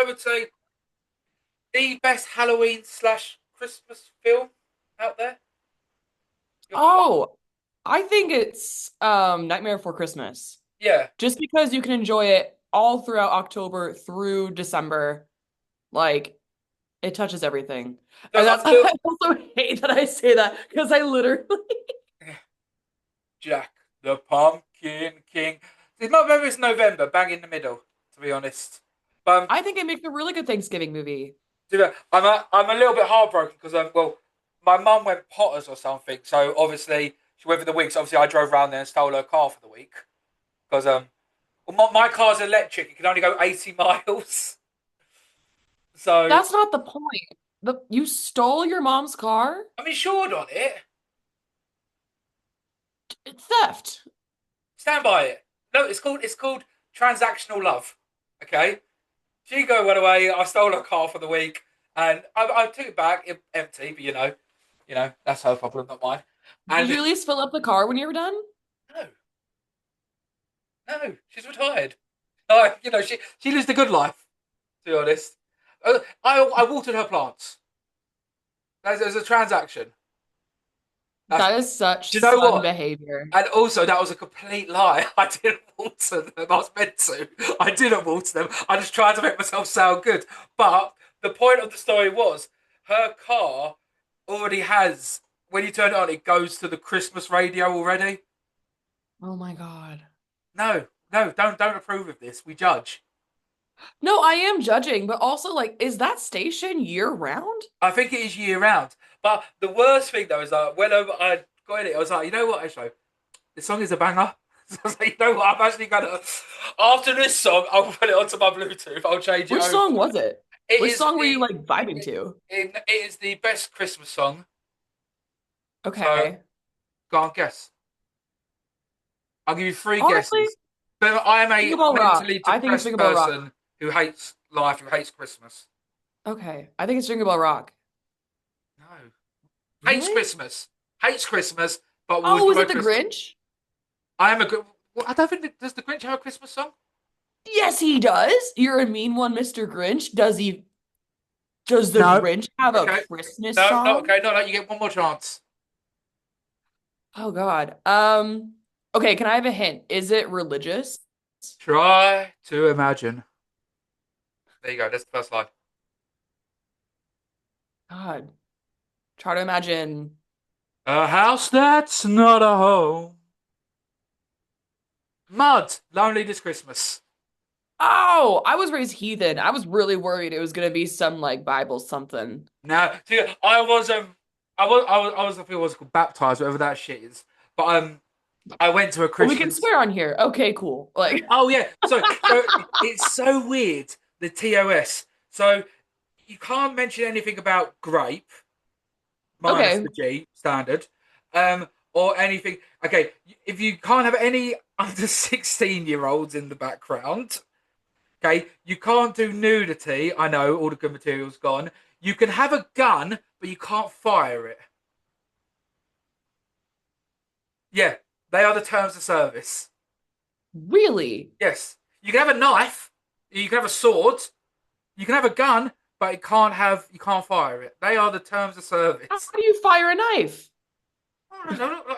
would say the best Halloween slash Christmas film out there. Your number one? Oh, I think it's Nightmare Before Christmas. Yeah. Just because you can enjoy it all throughout October through December. Like it touches everything. No, And I that's feel I also hate that I say that because I literally Jack the Pumpkin King. It's not maybe it's November, bang in the middle, to be honest. But I think it makes a really good Thanksgiving movie. I'm a little bit heartbroken because well, my mum went Potters or something, so obviously she went for the week. So obviously I drove around there and stole her car for the week because well, my car's electric; it can only go 80 miles. So That's not the point. You stole your mom's car? I'm insured on it. It's theft. Stand by it. No, it's called transactional love. Okay, she went away. I stole her car for the week, and I took it back empty. But that's her problem, not mine. Did And you at least fill up the car when you were done? no, no, she's retired. She lives the good life. To be honest, I watered her plants. There's a transaction. That's, That is such do you know son what? behavior. And also, that was a complete lie. I didn't water them. I was meant to. I didn't water them. I just tried to make myself sound good. But the point of the story was her car already has, when you turn it on, it goes to the Christmas radio already. Oh my God. No, no, don't approve of this. We judge. No, I am judging, but also like, is that station year round? I think it is year round. But the worst thing though is that when I got in it, I was like, you know what, actually, this song is a banger. So I was like, you know what, I'm actually gonna after this song, I'll put it onto my Bluetooth. I'll change it Which over. song was it? It Which is song were you the like vibing to? it is the best Christmas song. So Okay. go on, guess. I'll give you three Honestly, guesses. But I am think a about rock. mentally I think it's depressed Jingle Bell Rock. person who hates life, who hates Christmas. Okay. I think it's Jingle Bell Rock. No, hates Really? Christmas, hates Christmas, but will Oh, is enjoy it the Christmas. Grinch? I am a good. Well, I don't think does the Grinch have a Christmas song? Yes, he does. You're a mean one, Mr. Grinch. Does the No. Grinch have a Okay. Christmas No, not song? okay. No, no. You get one more chance. Oh God. Okay, can I have a hint? Is it religious? Try to imagine. There you go. That's the first line. God. Try to imagine. A house that's not a home. Mud. Lonely this Christmas. Oh, I was raised heathen. I was really worried it was gonna be some like Bible something. Now, see, I think it was called baptized, whatever that shit is. But I went to a Oh, we can Christian. swear on here. Okay, cool. Like, Oh yeah, so it's so weird the TOS. So you can't mention anything about grape minus okay. the G standard, or anything. Okay, if you can't have any under 16-year-olds in the background, okay, you can't do nudity. I know all the good material's gone. You can have a gun, but you can't fire it. Yeah, they are the terms of service. Really? Yes, you can have a knife, you can have a sword, you can have a gun, but you can't fire it. They are the terms of How service. do you fire a knife? I don't know,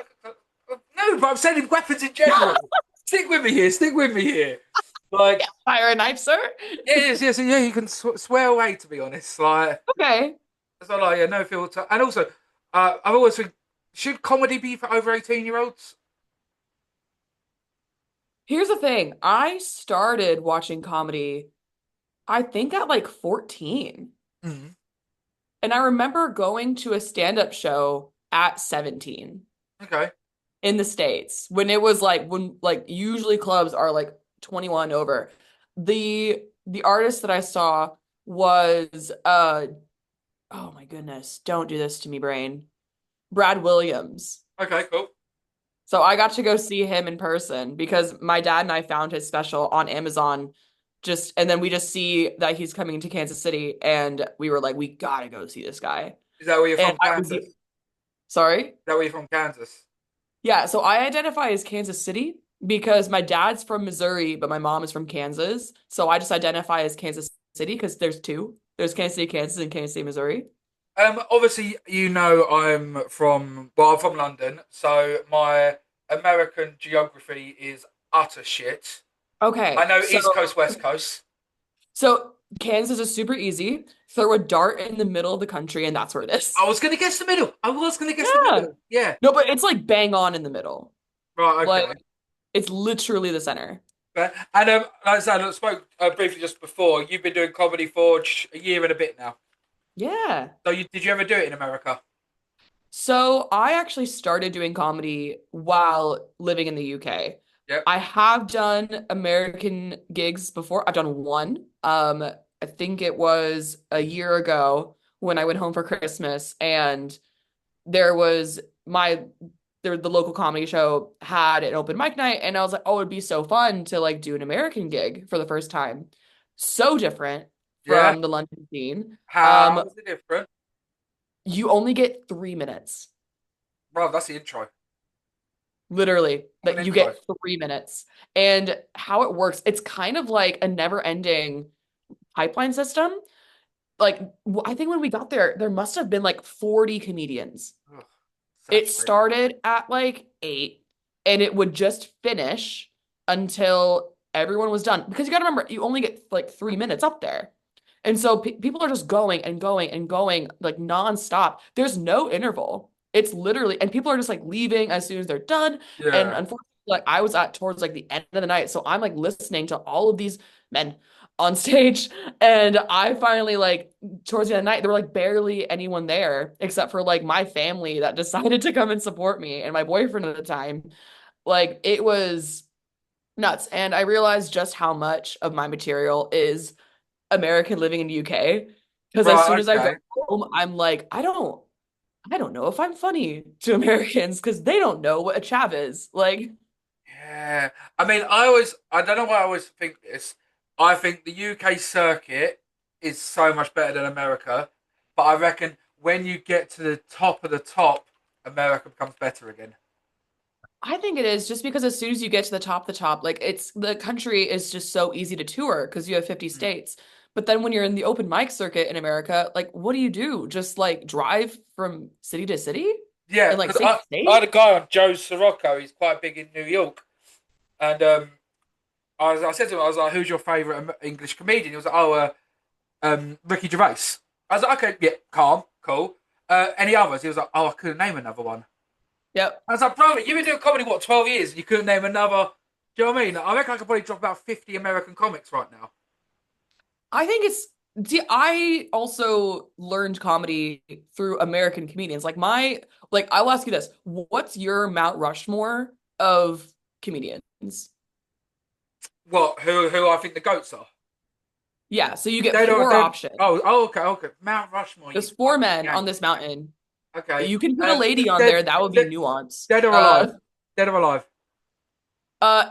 no, but I'm saying weapons in general. Stick with me here. Stick with me here. Like, Yeah, fire a knife, sir? yes, yes, yeah. You can swear away. To be honest, like, Okay. it's not like yeah, no filter. And also, I've always think, should comedy be for over 18-year-olds? Here's the thing. I started watching comedy, I think at like 14. Mm. And I remember going to a stand-up show at 17 Okay. in the States when it was like when like usually clubs are like 21 over. The artist that I saw was oh my goodness, don't do this to me, brain. Brad Williams. Okay. Cool. So I got to go see him in person because my dad and I found his special on Amazon just and then we just see that he's coming to Kansas City and we were like we gotta go see this guy. Is that where you're And from, I was Kansas? Is sorry? that where you're from, Kansas? Yeah, so I identify as Kansas City because my dad's from Missouri, but my mom is from Kansas. So I just identify as Kansas City because there's two. There's Kansas City, Kansas, and Kansas City, Missouri. Obviously, I'm from London, so my American geography is utter shit. I Okay, know East Coast, West Coast. so Kansas is super easy. Throw a dart in the middle of the country, and that's where it is. I was going to guess the middle. I was going to guess the Yeah. middle. Yeah. No, but it's like bang on in the middle. Right. Like Okay. it's literally the center. But, and like I said, I spoke briefly just before. You've been doing comedy for a year and a bit now. Yeah. So did you ever do it in America? So I actually started doing comedy while living in the UK. Yep. I have done American gigs before. I've done one. I think it was a year ago when I went home for Christmas and there was my the local comedy show had an open mic night and I was like, oh, it'd be so fun to like do an American gig for the first time. So different Yeah. from the London scene. How is it different? You only get 3 minutes. Bro, that's the intro. Literally, What an that you intro. get 3 minutes. And how it works, it's kind of like a never-ending pipeline system. Like, I think when we got there, there must have been like 40 comedians. Ugh, It saturated. started at like 8 and it would just finish until everyone was done. Because you got to remember, you only get like 3 minutes up there. And so pe people are just going and going and going like nonstop. There's no interval. It's literally, and people are just like leaving as soon as they're done. And Yeah. unfortunately, like I was at towards like the end of the night. So I'm like listening to all of these men on stage. And I finally like towards the end of the night, there were like barely anyone there except for like my family that decided to come and support me and my boyfriend at the time. Like it was nuts. And I realized just how much of my material is American living in the UK. Because as soon Right. as I go Okay. home, I'm like, I don't know if I'm funny to Americans because they don't know what a chav is. Like, Yeah. I mean, I don't know why I always think this. I think the UK circuit is so much better than America, but I reckon when you get to the top of the top, America becomes better again. I think it is just because as soon as you get to the top, like it's the country is just so easy to tour because you have 50 Mm. states. But then when you're in the open mic circuit in America, like what do you do? Just like drive from city to city Yeah, and like because state to I state? had a guy on Joe Sirocco. He's quite big in New York, and I said to him, I was like, "Who's your favourite English comedian?" He was like, "Oh, Ricky Gervais." I was like, "Okay, yeah, calm, cool." Any others? He was like, "Oh, I couldn't name another one." Yep. I was like, "Bro, you've been doing comedy what 12 years, and you couldn't name another." Do you know what I mean? I reckon I could probably drop about 50 American comics right now. I think it's see, I also learned comedy through American comedians. Like I will ask you this. What's your Mount Rushmore of comedians? What? Who I think the goats are? Yeah, so you get Dead or four dead? options. Oh, okay, okay. Mount Rushmore, you There's four fucking men on yank. this mountain. Okay. You can put a lady on Dead, there, that would be dead, nuance. dead or alive? Dead or alive?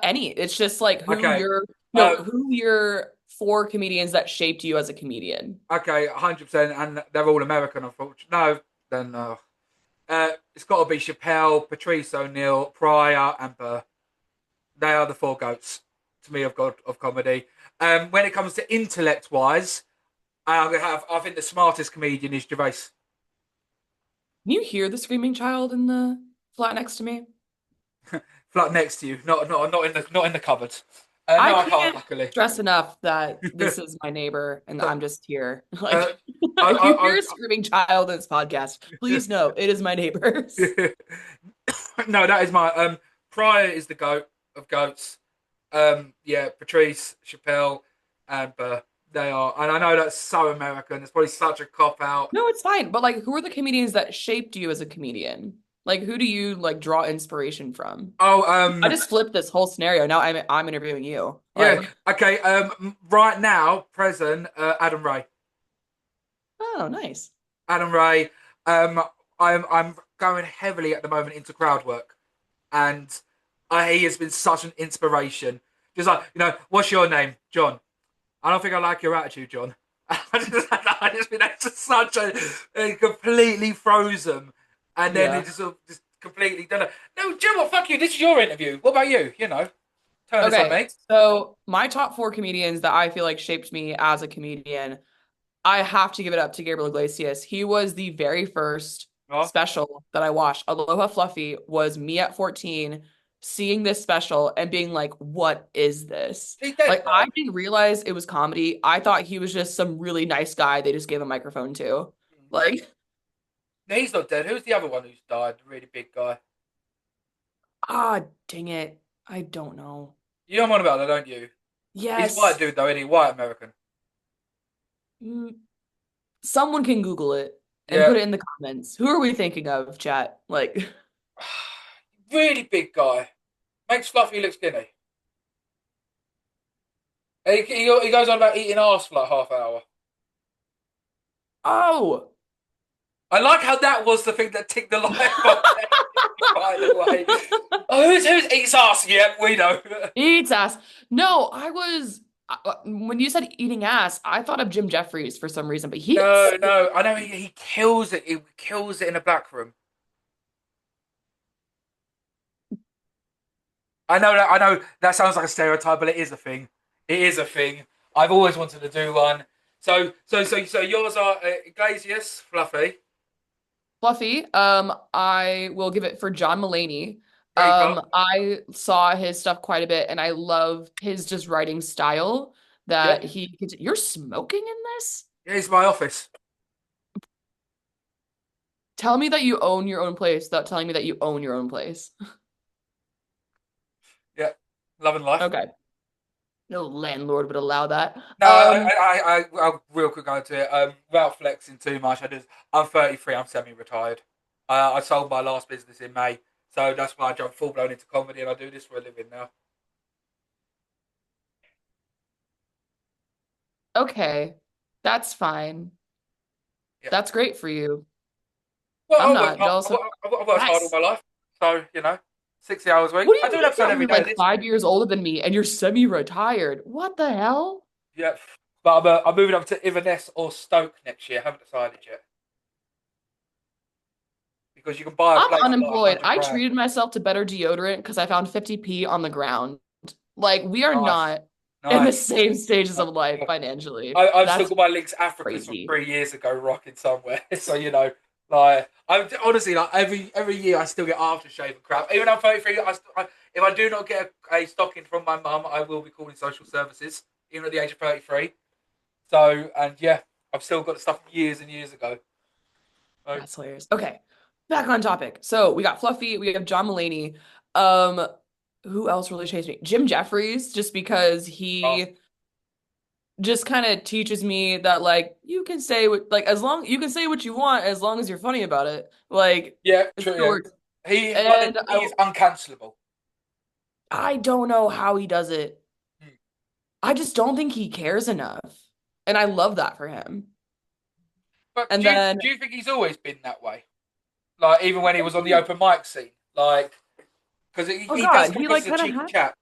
Any. It's just like who Okay. your no, Uh, who your four comedians that shaped you as a comedian. okay, 100%, and they're all American, unfortunately. No, then it's got to be Chappelle, Patrice O'Neill, Pryor, and Burr. They are the four goats to me of comedy. When it comes to intellect wise, I think the smartest comedian is Gervais. Can you hear the screaming child in the flat next to me? Flat next to you, not in the cupboard. I No, I can't. can't Luckily, stress enough that this is my neighbor and uh, I'm just here. I, Like, if you I, hear a screaming child in this podcast, please know it is my neighbors. I no, that is my Pryor is the goat of goats. Yeah, Patrice, Chappelle, and they are, and I know that's so American. It's probably such a cop out. No, it's fine. But like, who are the comedians that shaped you as a comedian? Like, who do you like draw inspiration from? Oh, I just flipped this whole scenario. Now I'm interviewing you. yeah, Like, okay. Right now, present, Adam Ray. oh, nice. Adam Ray. Um, I'm going heavily at the moment into crowd work, and he has been such an inspiration. Just like what's your name, John? I don't think I like your attitude, John. I just been that's such a completely frozen, and then it Yeah. just completely done it. No, Jim, what? Fuck you. This is your interview. What about you? Turn this on Okay, me. so my top four comedians that I feel like shaped me as a comedian, I have to give it up to Gabriel Iglesias. He was the very first Oh, special that I watched. Aloha Fluffy was me at 14 seeing this special and being like, what is this? he dead Like, I now. didn't realize it was comedy. I thought he was just some really nice guy they just gave a microphone to. Like, No, he's not dead. Who's the other one who's died? The really big guy. ah, dang it. I don't know. You know what I'm on about that, don't you? He's white Yes. dude though, isn't he? White American. Mm, someone can Google it and Yeah. put it in the comments. Who are we thinking of, chat? Like, Really big guy. Makes Fluffy look skinny. He goes on about eating arse for like half an hour. oh, I like how that was the thing that ticked the light bulb. By the way, oh, who's eats ass? Yeah, we know. eats ass. No, when you said eating ass, I thought of Jim Jeffries for some reason, but No, no, I know he kills it. He kills it in a black room. I know that sounds like a stereotype, but it is a thing. It is a thing. I've always wanted to do one. So yours are Iglesias, Fluffy. Fluffy. I will give it for John Mulaney. There you go. I saw his stuff quite a bit, and I love his just writing style Yeah, that you're smoking in this? here's my office. Tell me that you own your own place without telling me that you own your own place. Yeah, loving life. Okay. No landlord would allow that. No, I'll real quick go into it. Without flexing too much, I'm 33. I'm semi-retired. I sold my last business in May, so that's why I jumped full blown into comedy, and I do this for a living now. Okay. That's fine. Yeah. That's great for you. Well, I'm not jealous of I've worked hard all yes. my life, so 60 hours a week. What do I you do an mean episode every you're day. like This, 5 years older than me and you're semi-retired? What the hell? yeah, but I'm moving up to Inverness or Stoke next year. Haven't decided yet because you can buy a I'm place for like unemployed. 100 I grand. treated myself to better deodorant because I found 50p on the ground. Like, we are Nice, not in the nice. same stages of life financially. I've still That's got my links Africans from crazy. 3 years ago rocking somewhere. So like I'm honestly like every year I still get aftershave and crap. Even though I'm 33, if I do not get a stocking from my mum, I will be calling social services, even at the age of 33. So and yeah, I've still got the stuff from years and years ago. So, That's hilarious. Okay, back on topic. So we got Fluffy, we have John Mulaney. Um, who else really changed me? Jim Jeffries, just because oh, he just kind of teaches me that like you can say what like as long you can say what you want as long as you're funny about it. Like yeah, it true. still Yeah, works. he And is uncancelable. I don't know how he does it. Hmm. I just don't think he cares enough. And I love that for him. But And then, do you think he's always been that way? Like even when he was on the open mic scene, like because oh he does God, come he across like as a kind of cheeky has. chap.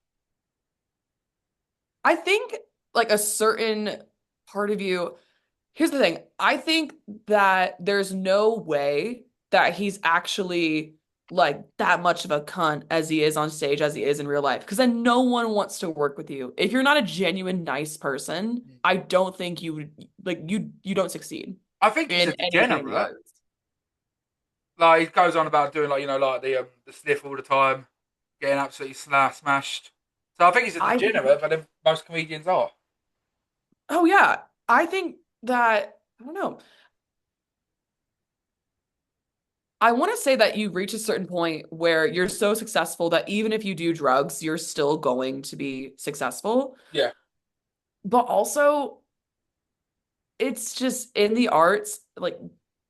I think like a certain part of you. Here's the thing. I think that there's no way that he's actually like that much of a cunt as he is on stage, as he is in real life. Because then no one wants to work with you. If you're not a genuine nice person, I don't think you would like you don't succeed I think he's in a anything in the degenerate. arts. Like he goes on about doing like like the sniff all the time, getting absolutely smashed. So I think he's a I think, degenerate, but then most comedians are. oh yeah, I think that I don't know. I want to say that you reach a certain point where you're so successful that even if you do drugs, you're still going to be successful. Yeah, But also, it's just in the arts, like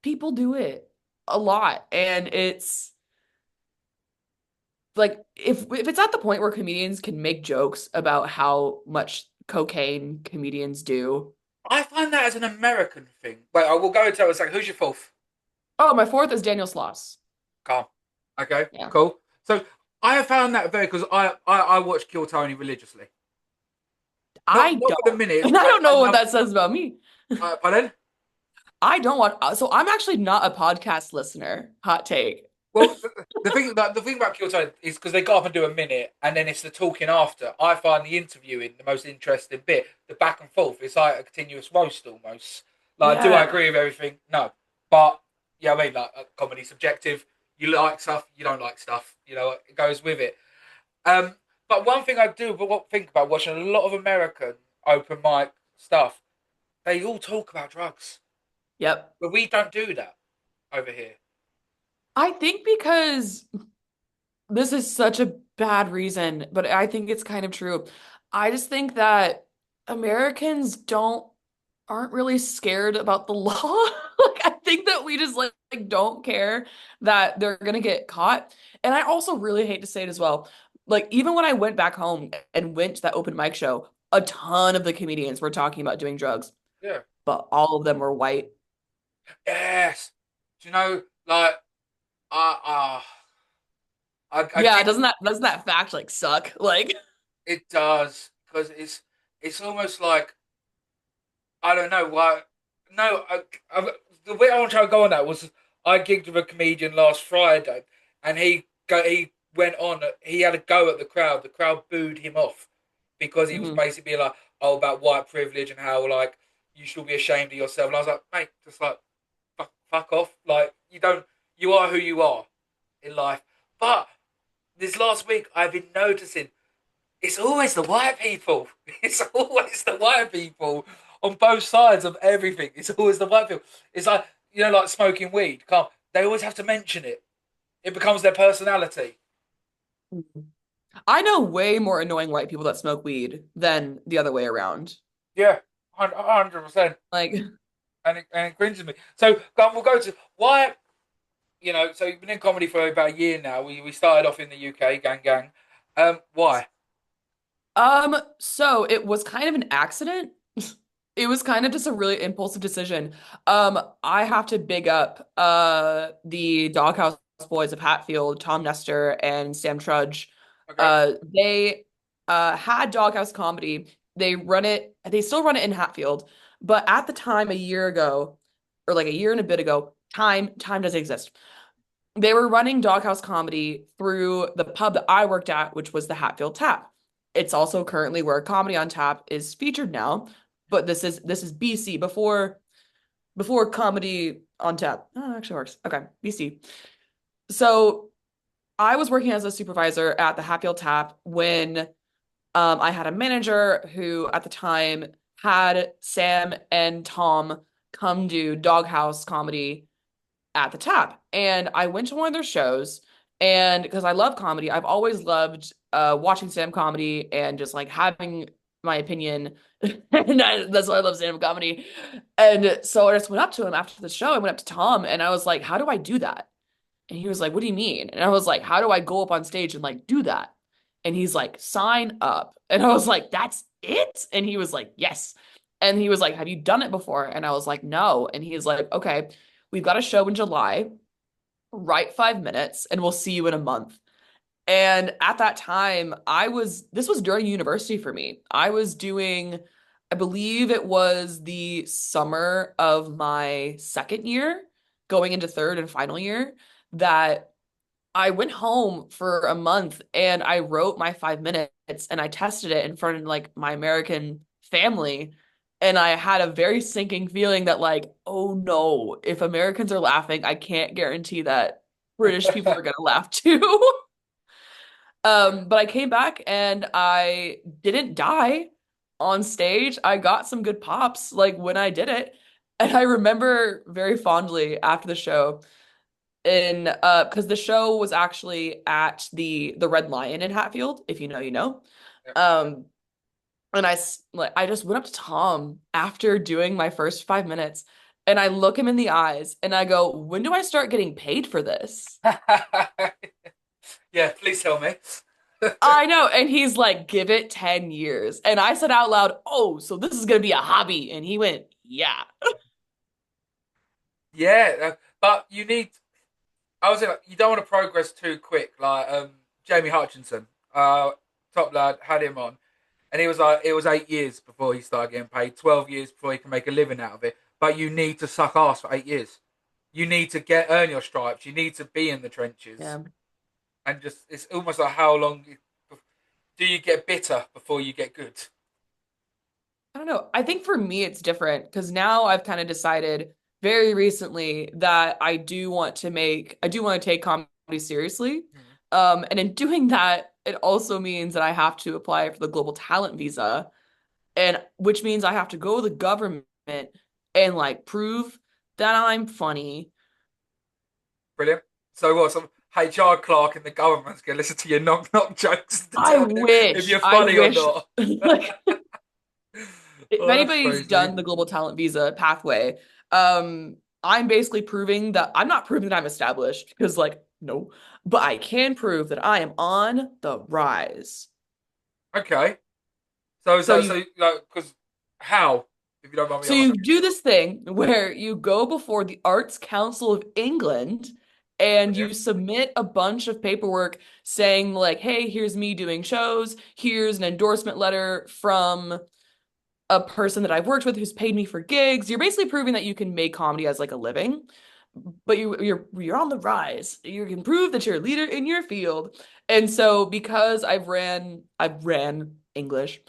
people do it a lot. And it's like if it's at the point where comedians can make jokes about how much cocaine comedians do. I find that as an American thing. Wait, I will go into it in a second. Who's your fourth? Oh, my fourth is Daniel Sloss. Calm. Okay, Yeah. cool. So I have found that very because I watch Kill Tony religiously. I Not for the don't. minutes, And I but don't I know what love. that says about me. Pardon? I don't want, so I'm actually not a podcast listener. Hot take. Well, the thing about Kyoto is because they got up and do a minute, and then it's the talking after. I find the interviewing the most interesting bit. The back and forth. It's like a continuous roast almost. Like, do I Yeah. agree with everything? No, but yeah, I mean, like comedy's subjective. You like stuff, you don't like stuff. You know, it goes with it. Um, but one thing I do, think about watching a lot of American open mic stuff. They all talk about drugs, Yep. but we don't do that over here. I think because this is such a bad reason, but I think it's kind of true. I just think that Americans don't aren't really scared about the law. Like I think that we just like don't care that they're gonna get caught. And I also really hate to say it as well. Like even when I went back home and went to that open mic show, a ton of the comedians were talking about doing drugs, Yeah. but all of them were white. Yes. Do you know, like, uh, uh, I Yeah, did. doesn't that fact like suck? Like, It does because it's almost like I don't know why. No, the way I want to go on that was I gigged with a comedian last Friday, and he went on. He had a go at the crowd. The crowd booed him off because he was mhm. basically like, "Oh, about white privilege and how like you should be ashamed of yourself." And I was like, "Mate, just like fuck off. Like you don't. You are who you are in life." But this last week, I've been noticing it's always the white people. It's always the white people on both sides of everything. It's always the white people. It's like like smoking weed. Come, they always have to mention it. It becomes their personality. I know way more annoying white people that smoke weed than the other way around. Yeah, 100%. Like, And it cringes me. So we'll go to why. So you've been in comedy for about a year now. We started off in the UK, gang gang. Why? so it was kind of an accident. It was kind of just a really impulsive decision. I have to big up the Doghouse Boys of Hatfield, Tom Nestor and Sam Trudge. Okay. They had Doghouse Comedy. They still run it in Hatfield, but at the time a year ago, or like a year and a bit ago, time doesn't exist. They were running Doghouse Comedy through the pub that I worked at, which was the Hatfield Tap. It's also currently where Comedy on Tap is featured now, but this is BC before Comedy on Tap. Oh, it actually works. Okay, BC. So I was working as a supervisor at the Hatfield Tap when I had a manager who at the time had Sam and Tom come do Doghouse Comedy at the Tap. And I went to one of their shows, and because I love comedy, I've always loved watching stand-up comedy and just like having my opinion. And that's why I love stand-up comedy. And so I just went up to him after the show. I went up to Tom and I was like, how do I do that? And he was like, what do you mean? And I was like, how do I go up on stage and like do that? And he's like, sign up. And I was like, that's it? And he was like, yes. And he was like, have you done it before? And I was like, no. And he's like, okay, we've got a show in July. Write 5 minutes and we'll see you in a month. And at that time, this was during university for me. I was doing, I believe it was the summer of my second year, going into third and final year, that I went home for a month and I wrote my 5 minutes and I tested it in front of like my American family. And I had a very sinking feeling that like, oh no, if Americans are laughing, I can't guarantee that British people are gonna laugh too. But I came back and I didn't die on stage. I got some good pops like when I did it. And I remember very fondly after the show in because the show was actually at the Red Lion in Hatfield, if you know, you know. Yep. Um and like I just went up to Tom after doing my first 5 minutes and I look him in the eyes and I go, "When do I start getting paid for this?" Yeah, please tell me. I know. And he's like, "Give it 10 years." And I said out loud, "Oh, so this is gonna be a hobby." And he went, "Yeah." Yeah, but you need. I was like, you don't want to progress too quick. Like Jamie Hutchinson, top lad, had him on, and he was like, it was 8 years before he started getting paid, 12 years before he can make a living out of it. But you need to suck ass for 8 years. you need to earn your stripes. You need to be in the trenches, Yeah. and just it's almost like how long do you get bitter before you get good? I don't know. I think for me it's different because now I've kind of decided very recently that I do want to take comedy seriously. Mm. And in doing that, it also means that I have to apply for the global talent visa, and which means I have to go to the government and like prove that I'm funny. Brilliant. So what? Some HR clerk in the government's gonna listen to your knock knock jokes to I determine if wish, you're I funny or wish not. like if Oh, that's anybody's crazy. done the global talent visa pathway, I'm basically proving that I'm not proving that I'm established because, like, no, but I can prove that I am on the rise. Okay. So is So that you, so like because how? If you don't mind me so you asking. do this thing where you go before the Arts Council of England and you Brilliant. submit a bunch of paperwork saying, like, hey, here's me doing shows, here's an endorsement letter from a person that I've worked with who's paid me for gigs. You're basically proving that you can make comedy as like a living, but you're on the rise. You can prove that you're a leader in your field. And so because I've ran English,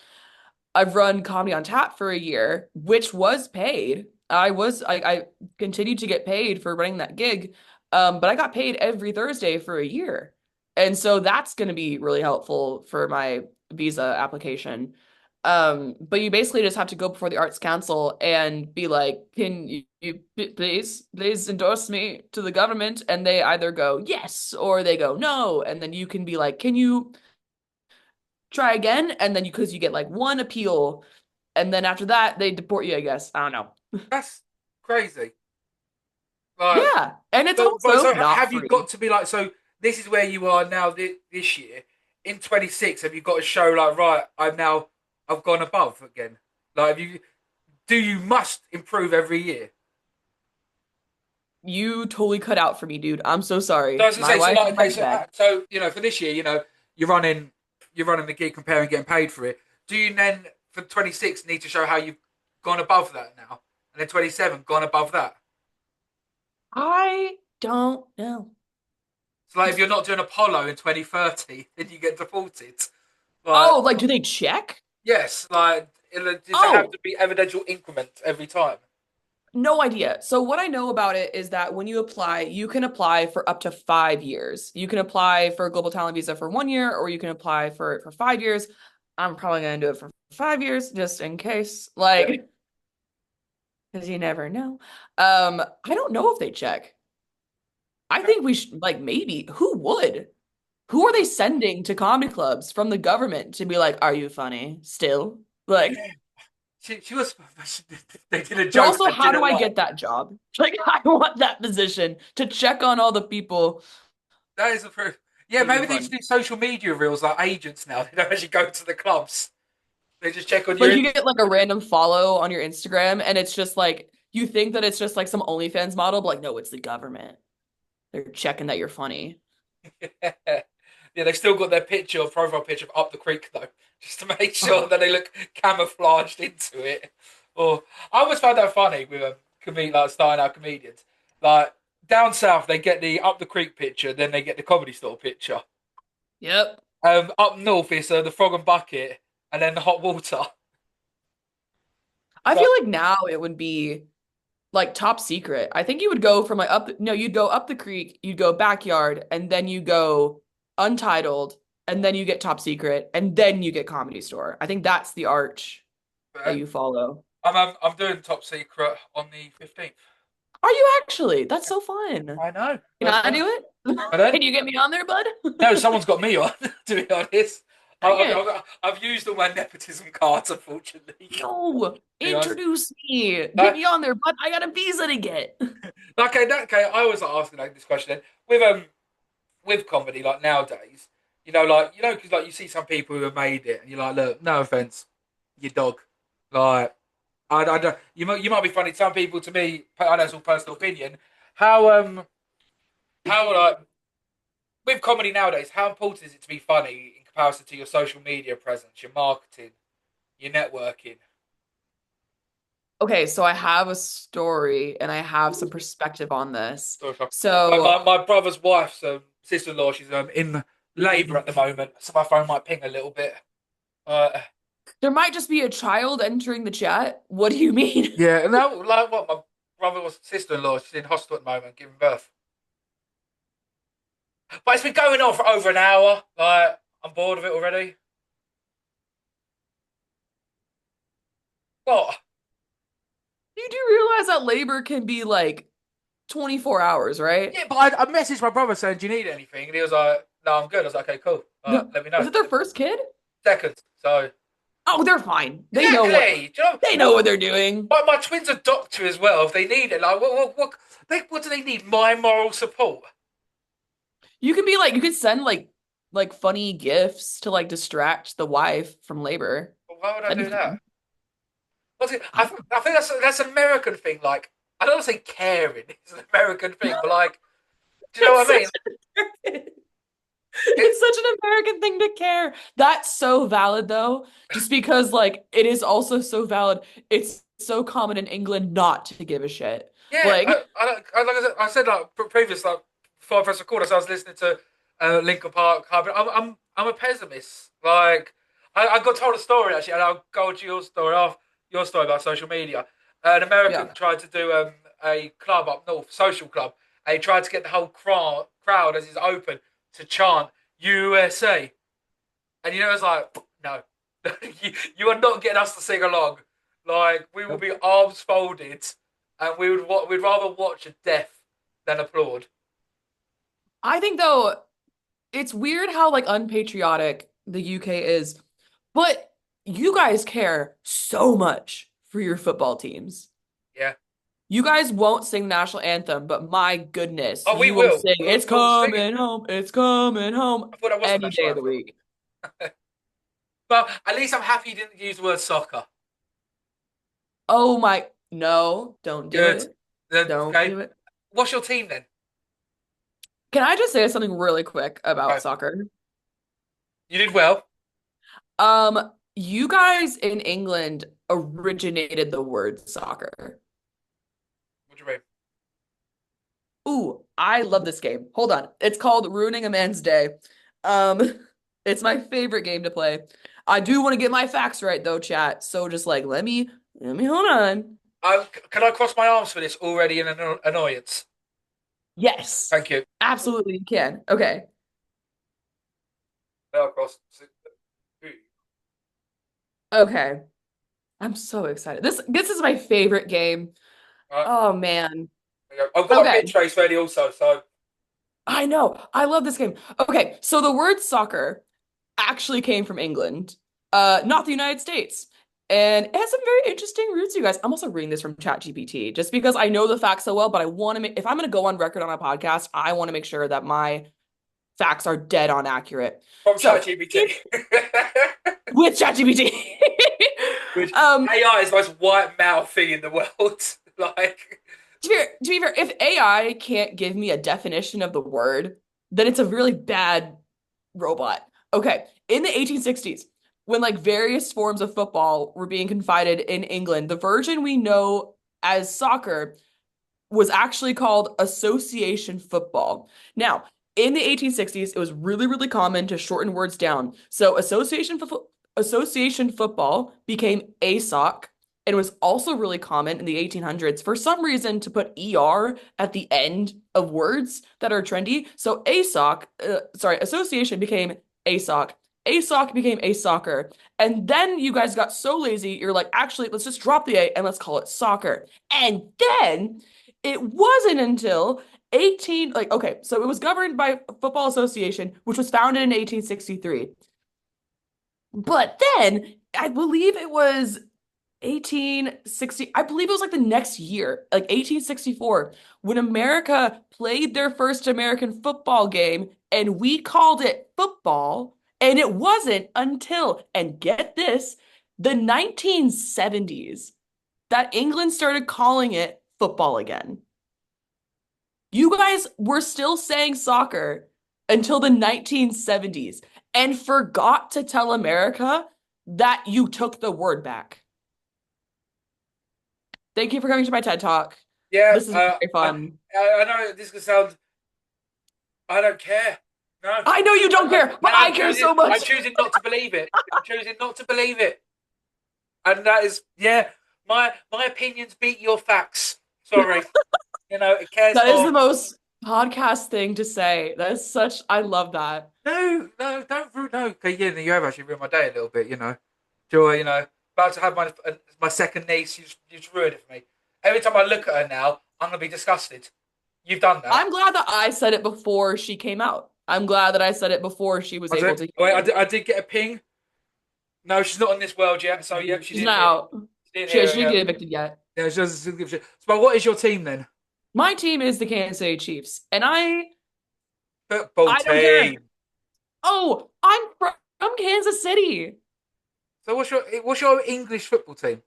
I've run Comedy on Tap for a year, which was paid. I continued to get paid for running that gig. But I got paid every Thursday for a year. And so that's going to be really helpful for my visa application. But you basically just have to go before the Arts Council and be like, can you please endorse me to the government? And they either go yes or they go no. And then you can be like, can you try again? And then because you get like one appeal, and then after that, they deport you, I guess. I don't know. That's crazy. Like, Yeah. And it's but also so not have you got free. to be like so? This is where you are now. This year in 26, have you got to show like right? I've gone above again. Like, have you do you must improve every year? You totally cut out for me, dude. I'm so So I sorry. was gonna My say, so wife like, is my okay, bad. so for this year, you're running, you're running the gig, comparing, getting paid for it. Do you then for 26 need to show how you've gone above that now, and then 27 gone above that? I don't know. So like, if you're not doing Apollo in 2030, then you get defaulted. Like, Oh, like, do they check? yes, like, does it have Oh, to be evidential increment every time? no idea. So what I know about it is that when you apply, you can apply for up to 5 years. You can apply for a global talent visa for 1 year, or you can apply for it for 5 years. I'm probably gonna do it for 5 years just in case, Yeah. like, because you never know. I don't know if they check. I Okay. think we should, like, maybe. Who would? Who are they sending to comedy clubs from the government to be like, "Are you funny still?" Like, Yeah. She was. They did a but joke also, that how do didn't I like. get that job? Like, I want that position to check on all the people. That is a proof. Yeah, Would have maybe been they just fun. do social media reels like agents now. They don't actually go to the clubs. They just check on Like, your. you get like a random follow on your Instagram, and it's just like you think that it's just like some OnlyFans model, but like, no, it's the government. They're checking that you're funny. Yeah, they've still got their picture, profile picture of up the creek though, just to make sure Oh, that they look camouflaged into it. Or I always found that funny with like starting out comedians. Like down south, they get the up the creek picture, then they get the comedy store picture. yep. Up north, it's the frog and bucket, and then the hot water. It's I feel like like now it would be like top secret. I think you would go from like no, you'd go up the creek, you'd go backyard, and then you go untitled, and then you get top secret, and then you get comedy store. I think that's the arch that uh, you follow. I'm doing top secret on the 15th. Are you actually? That's so fun. I know, Can first I time. do it? And then Can you get me on there, bud? no, someone's got me on. To be honest, Dang it. I've used all my nepotism cards, unfortunately. To No, be honest, introduce me. Get like, me on there, bud. I got a visa to get. okay. I always like asking like this question with comedy like nowadays. Because like you see some people who have made it, and you're like, look, no offense, you dog. Like, I don't. You might be funny to some people. To me, I know it's all personal opinion. How how like with comedy nowadays, how important is it to be funny in comparison to your social media presence, your marketing, your networking? Okay, so I have a story and I have some perspective on this. Sorry, sorry. So My brother's wife's sister-in-law, she's in labour at the moment, so my phone might ping a little bit. Uh, there might just be a child entering the chat. What do you mean? yeah, no, like what my brother's sister-in-law, she's in hospital at the moment, giving birth. But it's been going on for over an hour. Like, I'm bored of it already. What? You do realize that labor can be like 24 hours, right? Yeah, but I messaged my brother saying, "Do you need anything?" And he was like, "No, I'm good." I was like, "Okay, cool. No. Let me Was know." it their first kid? Second. So Oh, they're fine. exactly. Do you know? They know what they're doing. My twins are doctor as well. If they need it, like what do they need? My moral support. You can be like you could send like funny gifts to like distract the wife from labor. But why would I That'd do be fun. that? I think that's an American thing. Like I don't want to say caring. It's an American thing, but like, do you know It's what I mean? such It, it's such an American thing to care. That's so valid though, just because like it is also so valid. It's so common in England not to give a shit. yeah, Like like I said like previous like before I pressed record, I was listening to Linkin Park. I'm a pessimist. Like I got told a story actually, and I'll go to your story off your story about social media. An American yeah. tried to do a club up north, social club, and he tried to get the whole crowd as it's open to chant USA. And you know, it's like, no, you are not getting us to sing along. Like we will be arms folded, and we'd rather watch a death than applaud. I think though it's weird how like unpatriotic the UK is, but you guys care so much for your football teams. Yeah. You guys won't sing national anthem, but my goodness, Oh, we you will will. sing We'll, "It's we'll sing it. coming home" I thought that was the any day national of the anthem. week. But at least I'm happy you didn't use the word soccer. Oh my, no, don't do Good. it. Then Don't okay. do it. What's your team then? Can I just say something really quick about Right. soccer? You did well. You guys in England originated the word soccer. What do you mean? Ooh, I love this game. Hold on. It's called Ruining a Man's Day. Um, it's my favorite game to play. I do want to get my facts right though, chat. So just like let me hold on. Can I cross my arms for this already in an annoyance? Yes, Thank you. absolutely you can. Okay. Now cross. Okay. I'm so excited. This is my favorite game. Right. Oh man. I've got a bit Okay. trace ready also, so I know. I love this game. Okay, so the word soccer actually came from England, not the United States. And it has some very interesting roots, you guys. I'm also reading this from ChatGPT just because I know the facts so well, but I want to make, if I'm going to go on record on a podcast, I want to make sure that my facts are dead on accurate. from So, ChatGPT. with ChatGPT. Which um, AI is the most white male thing in the world. Like, to be fair, if AI can't give me a definition of the word, then it's a really bad robot. Okay, in the 1860s, when like various forms of football were being confided in England, the version we know as soccer was actually called association football. Now, in the 1860s, it was really, really common to shorten words down. So association football became ASOC and was also really common in the 1800s for some reason to put ER at the end of words that are trendy. So association became ASOC. ASOC became a soccer. And then you guys got so lazy, you're like, actually, let's just drop the A and let's call it soccer. And then it wasn't until 18 like okay, so it was governed by Football Association, which was founded in 1863. But then I believe it was 1860, I believe it was like the next year, like 1864, when America played their first American football game and we called it football. And it wasn't until, and get this, the 1970s that England started calling it football again. You guys were still saying soccer until the 1970s and forgot to tell America that you took the word back. Thank you for coming to my TED Talk. Yeah, This is very fun. I know this can sound. I don't care. No, I know you don't care, but I I'm care choosing. so I'm much. choosing not to believe it. I'm choosing not to believe it, and that is, yeah. My opinions beat your facts. Sorry, it cares That is the more. most podcast thing to say. That is such, I love that. No, no, don't ruin. No, okay, yeah, you have actually ruined my day a little bit. Joy. About to have my second niece. You just ruined it for me. Every time I look at her now, I'm gonna be disgusted. You've done that. I'm glad that I said it before she came out. I'm glad that I said it before she was I able did. to Wait, hear it. I did get a ping. No, she's not in this world yet. So yep, she She's didn't not hear. out. She didn't She hear it didn't yet. get evicted yet. Yeah, she doesn't give a shit. So, what is your team then? My team is the Kansas City Chiefs, and Football I don't care. team. Oh, I'm from Kansas City. So what's your English football team?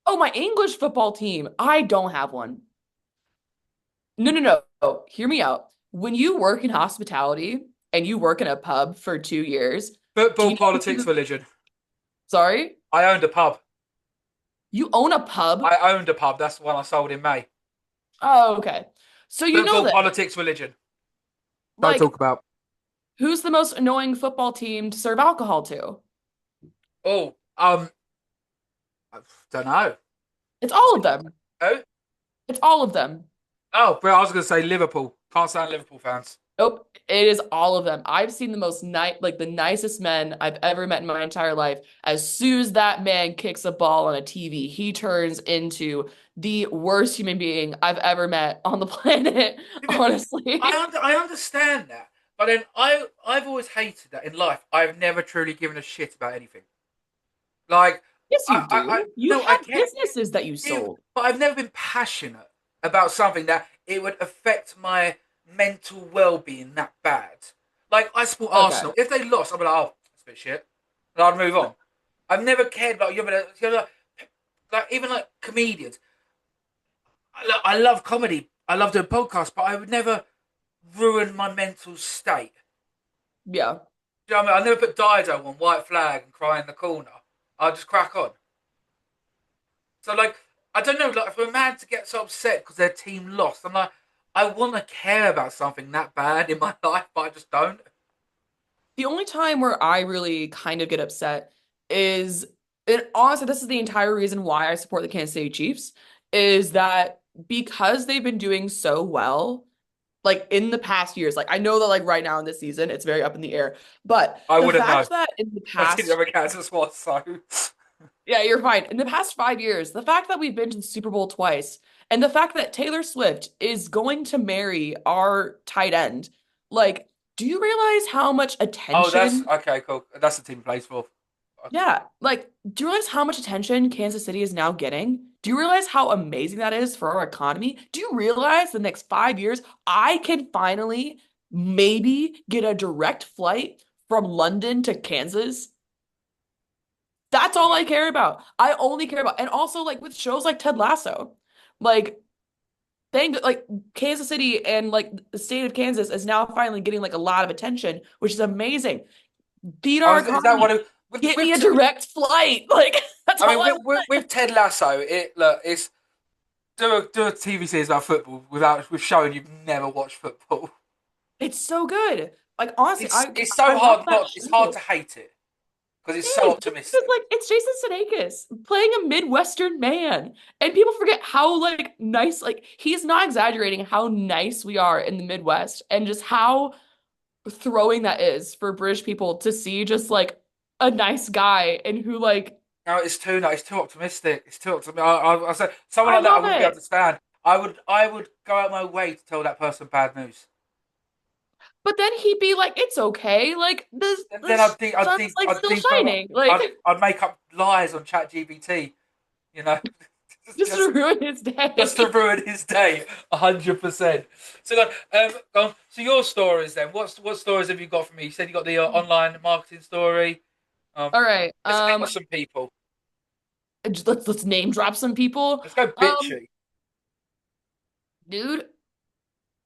Oh, my English football team. I don't have one. No, no, no. Oh, hear me out. When you work in hospitality and you work in a pub for 2 years, do Football, you know politics, religion. sorry? I owned a pub. You own a pub? I owned a pub. That's the one I sold in May. Oh, okay. So you know Football, that, politics, religion. Don't like, talk about. who's the most annoying football team to serve alcohol to? Oh, I don't know. It's all of them. Oh, It's all of them. oh, but I was going to say Liverpool. Can't stand Liverpool fans. Nope, it is all of them. I've seen the most like the nicest men I've ever met in my entire life. As soon as that man kicks a ball on a TV, he turns into the worst human being I've ever met on the planet, honestly. I understand that, but then I've always hated that in life. I've never truly given a shit about anything. Like Yes, you I do. You no, I had care, businesses that you yeah, sold. but I've never been passionate about something that it would affect my mental well-being that bad. Like I support Okay. Arsenal. If they lost, I'd be like, oh, that's a bit shit, and I'd move on. I've never cared about like even like comedians. I love comedy. I love doing podcasts, but I would never ruin my mental state. Yeah. Do you know what I mean? I never put Dido on white flag and cry in the corner. I'll just crack on. So like, I don't know, like for a man to get so upset because their team lost, I'm like, I want to care about something that bad in my life, but I just don't. The only time where I really kind of get upset is, and honestly, this is the entire reason why I support the Kansas City Chiefs, is that because they've been doing so well, like in the past years, like I know that like right now in this season, it's very up in the air, but I the wouldn't know. fact that in the I didn't past, have a cancer spot, so yeah, you're fine. In the past 5 years, the fact that we've been to the Super Bowl twice, and the fact that Taylor Swift is going to marry our tight end, like, do you realize how much oh, that's attention okay, cool. That's the team he plays for. Yeah, like, do you realize how much attention Kansas City is now getting? Do you realize how amazing that is for our economy? Do you realize the next 5 years, I can finally maybe get a direct flight from London to Kansas? That's all I care about. I only care about, and also like with shows like Ted Lasso, like like Kansas City and like the state of Kansas is now finally getting like a lot of attention, which is amazing. Feed I our was, is that what economy. it, Get me a direct flight. Like that's I all mean, I with want. Ted Lasso, it's do a TV series about football with showing you've never watched football. It's so good. Like honestly, It's I so love hard that not. It's hard show. to hate it because it's It so is because optimistic. like it's Jason Sudeikis playing a Midwestern man, and people forget how like nice. Like he's not exaggerating how nice we are in the Midwest, and just how throwing that is for British people to see just like a nice guy and who like No, it's too no, it's too optimistic. It's too optimistic. I said someone I like that I love wouldn't be able it. to stand. I would go out my way to tell that person bad news. But then he'd be like, "It's okay. Like And the then sun's like I'd still think so. shining." Like I'd make up lies on ChatGPT, you know, just to just ruin his just to day. ruin his day, 100%. So, so your stories then. What stories have you got for me? You said you got the online marketing story. Um, All right. let's name off some people. Let's name drop some people. Let's go Um, bitchy. dude,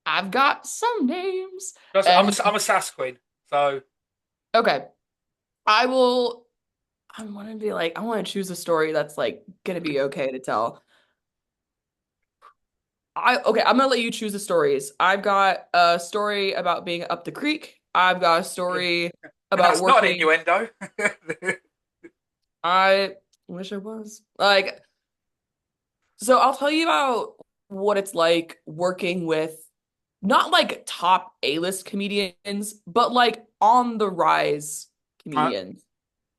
I've got some names. I'm And a sass queen. So okay, I will. I want to be like, I want to choose a story that's like gonna be okay to tell. I'm gonna let you choose the stories. I've got a story about being up the creek. I've got a story And about that's not an working. innuendo. I wish I was. Like, so I'll tell you about what it's like working with not like top A-list comedians, but like on the rise Right. comedians.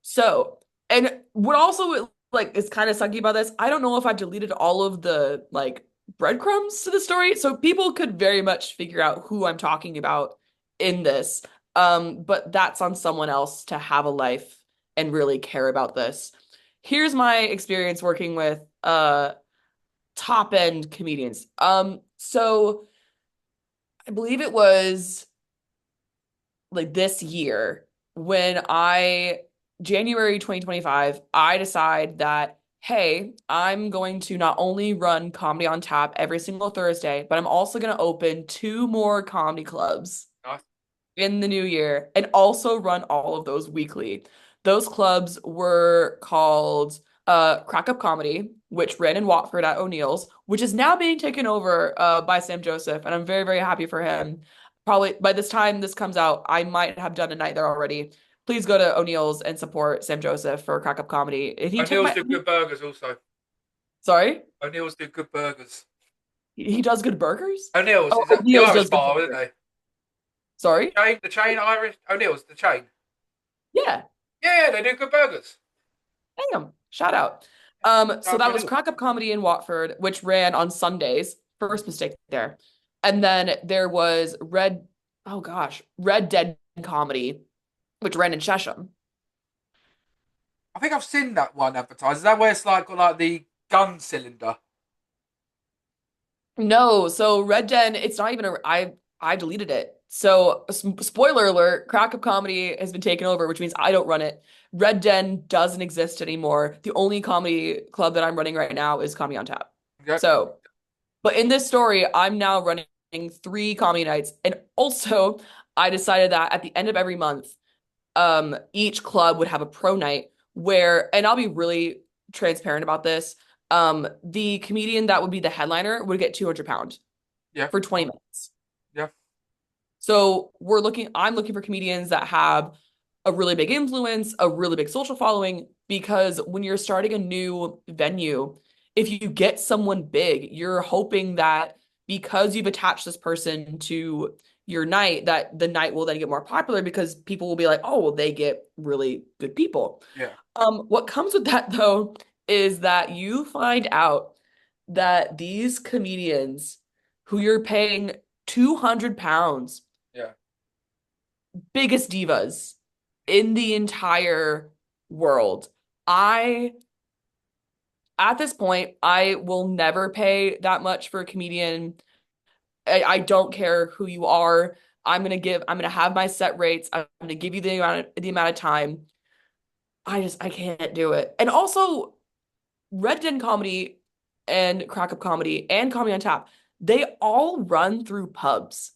So, and what also like is kind of sucky about this, I don't know if I've deleted all of the like breadcrumbs to the story, so people could very much figure out who I'm talking about in this. But that's on someone else to have a life and really care about this. Here's my experience working with top end comedians. So I believe it was like this year when January 2025, I decide that, hey, I'm going to not only run Comedy on Tap every single Thursday, but I'm also going to open two more comedy clubs Nice. in the new year and also run all of those weekly. Those clubs were called Crack Up Comedy, which ran in Watford at O'Neill's, which is now being taken over by Sam Joseph, and I'm very, very happy for him. Probably by this time this comes out, I might have done a night there already. Please go to O'Neill's and support Sam Joseph for Crack Up Comedy. And he took O'Neill's my do good burgers also. sorry, O'Neill's do good burgers. he does good burgers. O'Neill's Oh, is that the O'Neill's Irish does good bar, isn't burgers. they? Sorry. The chain Irish O'Neill's the chain. Yeah. Yeah, they do good burgers. Damn, shout out. So Down for that was O'Neill's. Crack Up Comedy in Watford, which ran on Sundays. First mistake there. And then there was oh gosh, Red Dead Comedy, which ran in Chesham. I think I've seen that one advertised. Is that where it's like got like the gun cylinder? No, so Red Den, it's not even I deleted it. So spoiler alert, Crack Up Comedy has been taken over, which means I don't run it. Red Den doesn't exist anymore. The only comedy club that I'm running right now is Comedy on Tap. Okay. So but in this story, I'm now running three comedy nights. And also, I decided that at the end of every month, each club would have a pro night where, and I'll be really transparent about this. The comedian that would be the headliner would get £200 Yeah. for 20 minutes. Yeah. So I'm looking for comedians that have a really big influence, a really big social following, because when you're starting a new venue, if you get someone big, you're hoping that because you've attached this person to your night, that the night will then get more popular because people will be like, oh, well, they get really good people. Yeah. What comes with that though is that you find out that these comedians who you're paying £200, Yeah. biggest divas in the entire world. At this point, I will never pay that much for a comedian. I don't care who you are. I'm gonna have my set rates. I'm gonna give you the amount of time. I can't do it. And also, Red Den Comedy and Crack Up Comedy and Comedy on Tap, they all run through pubs.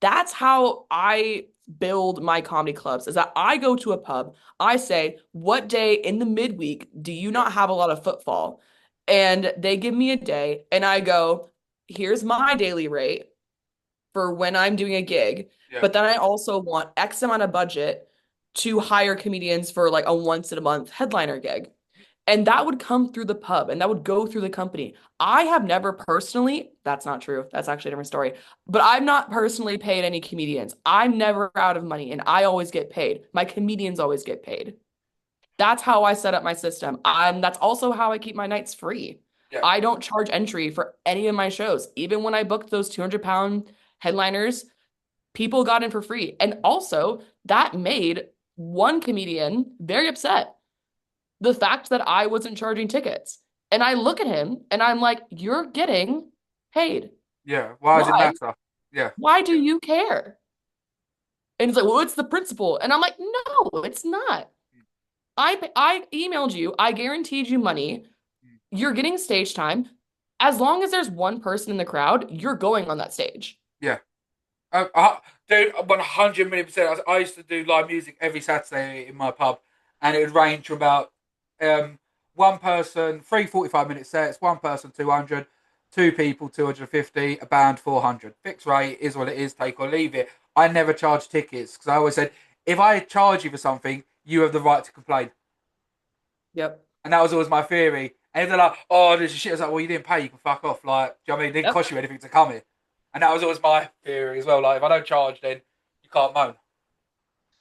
That's how I build my comedy clubs is that I go to a pub. I say, what day in the midweek do you Yeah. not have a lot of footfall? And they give me a day and I go, here's my daily rate for when I'm doing a gig. Yeah. But then I also want X amount of budget to hire comedians for like a once in a month headliner gig. And that would come through the pub and that would go through the company. I have never personally, that's not true. That's actually a different story. But I've not personally paid any comedians. I'm never out of money and I always get paid. My comedians always get paid. That's how I set up my system. That's also how I keep my nights free. Yeah. I don't charge entry for any of my shows. Even when I booked those £200 headliners, people got in for free. And also, that made one comedian very upset. The fact that I wasn't charging tickets. And I look at him and I'm like, you're getting paid. Yeah. Why does it Why? matter? Yeah. Why do you care? And it's like, well, it's the principle. And I'm like, no, it's not. I emailed you. I guaranteed you money. You're getting stage time. As long as there's one person in the crowd, you're going on that stage. Yeah. Dude, 100 million%. I used to do live music every Saturday in my pub, and it would range from about um, one person, 3 45-minute sets, one person, 200. two people 250, a band 400. Fixed rate is what it is. Take or leave it. I never charge tickets because I always said if I charge you for something, you have the right to complain. Yep. And that was always my theory. And if they're like, oh, this is shit, it's like, well, you didn't pay, you can fuck off. Like, do you know what I mean? It didn't Yep. cost you anything to come here. And that was always my theory as well. Like, if I don't charge, then you can't moan.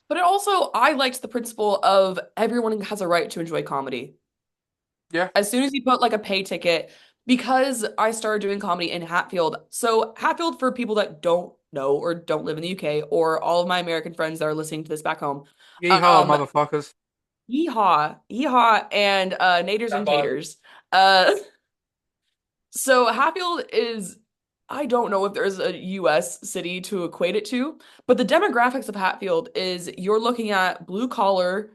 But it also, I liked the principle of everyone has a right to enjoy comedy. Yeah. As soon as you put like a pay ticket, because I started doing comedy in Hatfield. So Hatfield, for people that don't know or don't live in the UK, or all of my American friends that are listening to this back home, Yeehaw, um, motherfuckers. yeehaw, yeehaw, and naders Stand and by. taters. Uh, so Hatfield is, I don't know if there's a US city to equate it to, but the demographics of Hatfield is you're looking at blue collar,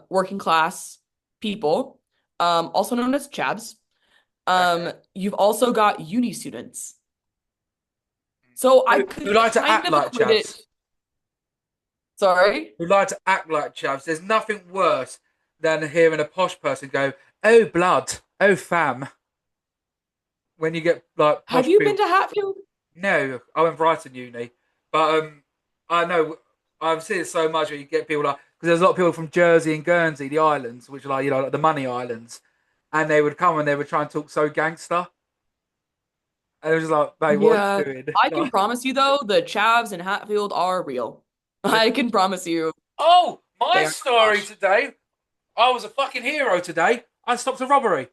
working class people, also known as chavs. Okay. You've also got uni students. So I Who could like to kind act of like equate it. chavs. Sorry. Who like to act like chavs. There's nothing worse than hearing a posh person go, oh, blood, oh, fam. When you get, like, Have posh you been people. to Hatfield? No, I went Brighton uni. But I know, I've seen it so much where you get people like, because there's a lot of people from Jersey and Guernsey, the islands, which are like, like the money islands. And they would come and they would try and talk so gangster. And it was just like, mate, what are Yeah. you doing? I can promise you though, the chavs in Hatfield are real. Like, I can promise you oh, my they are story posh. today. I was a fucking hero today. I stopped a robbery.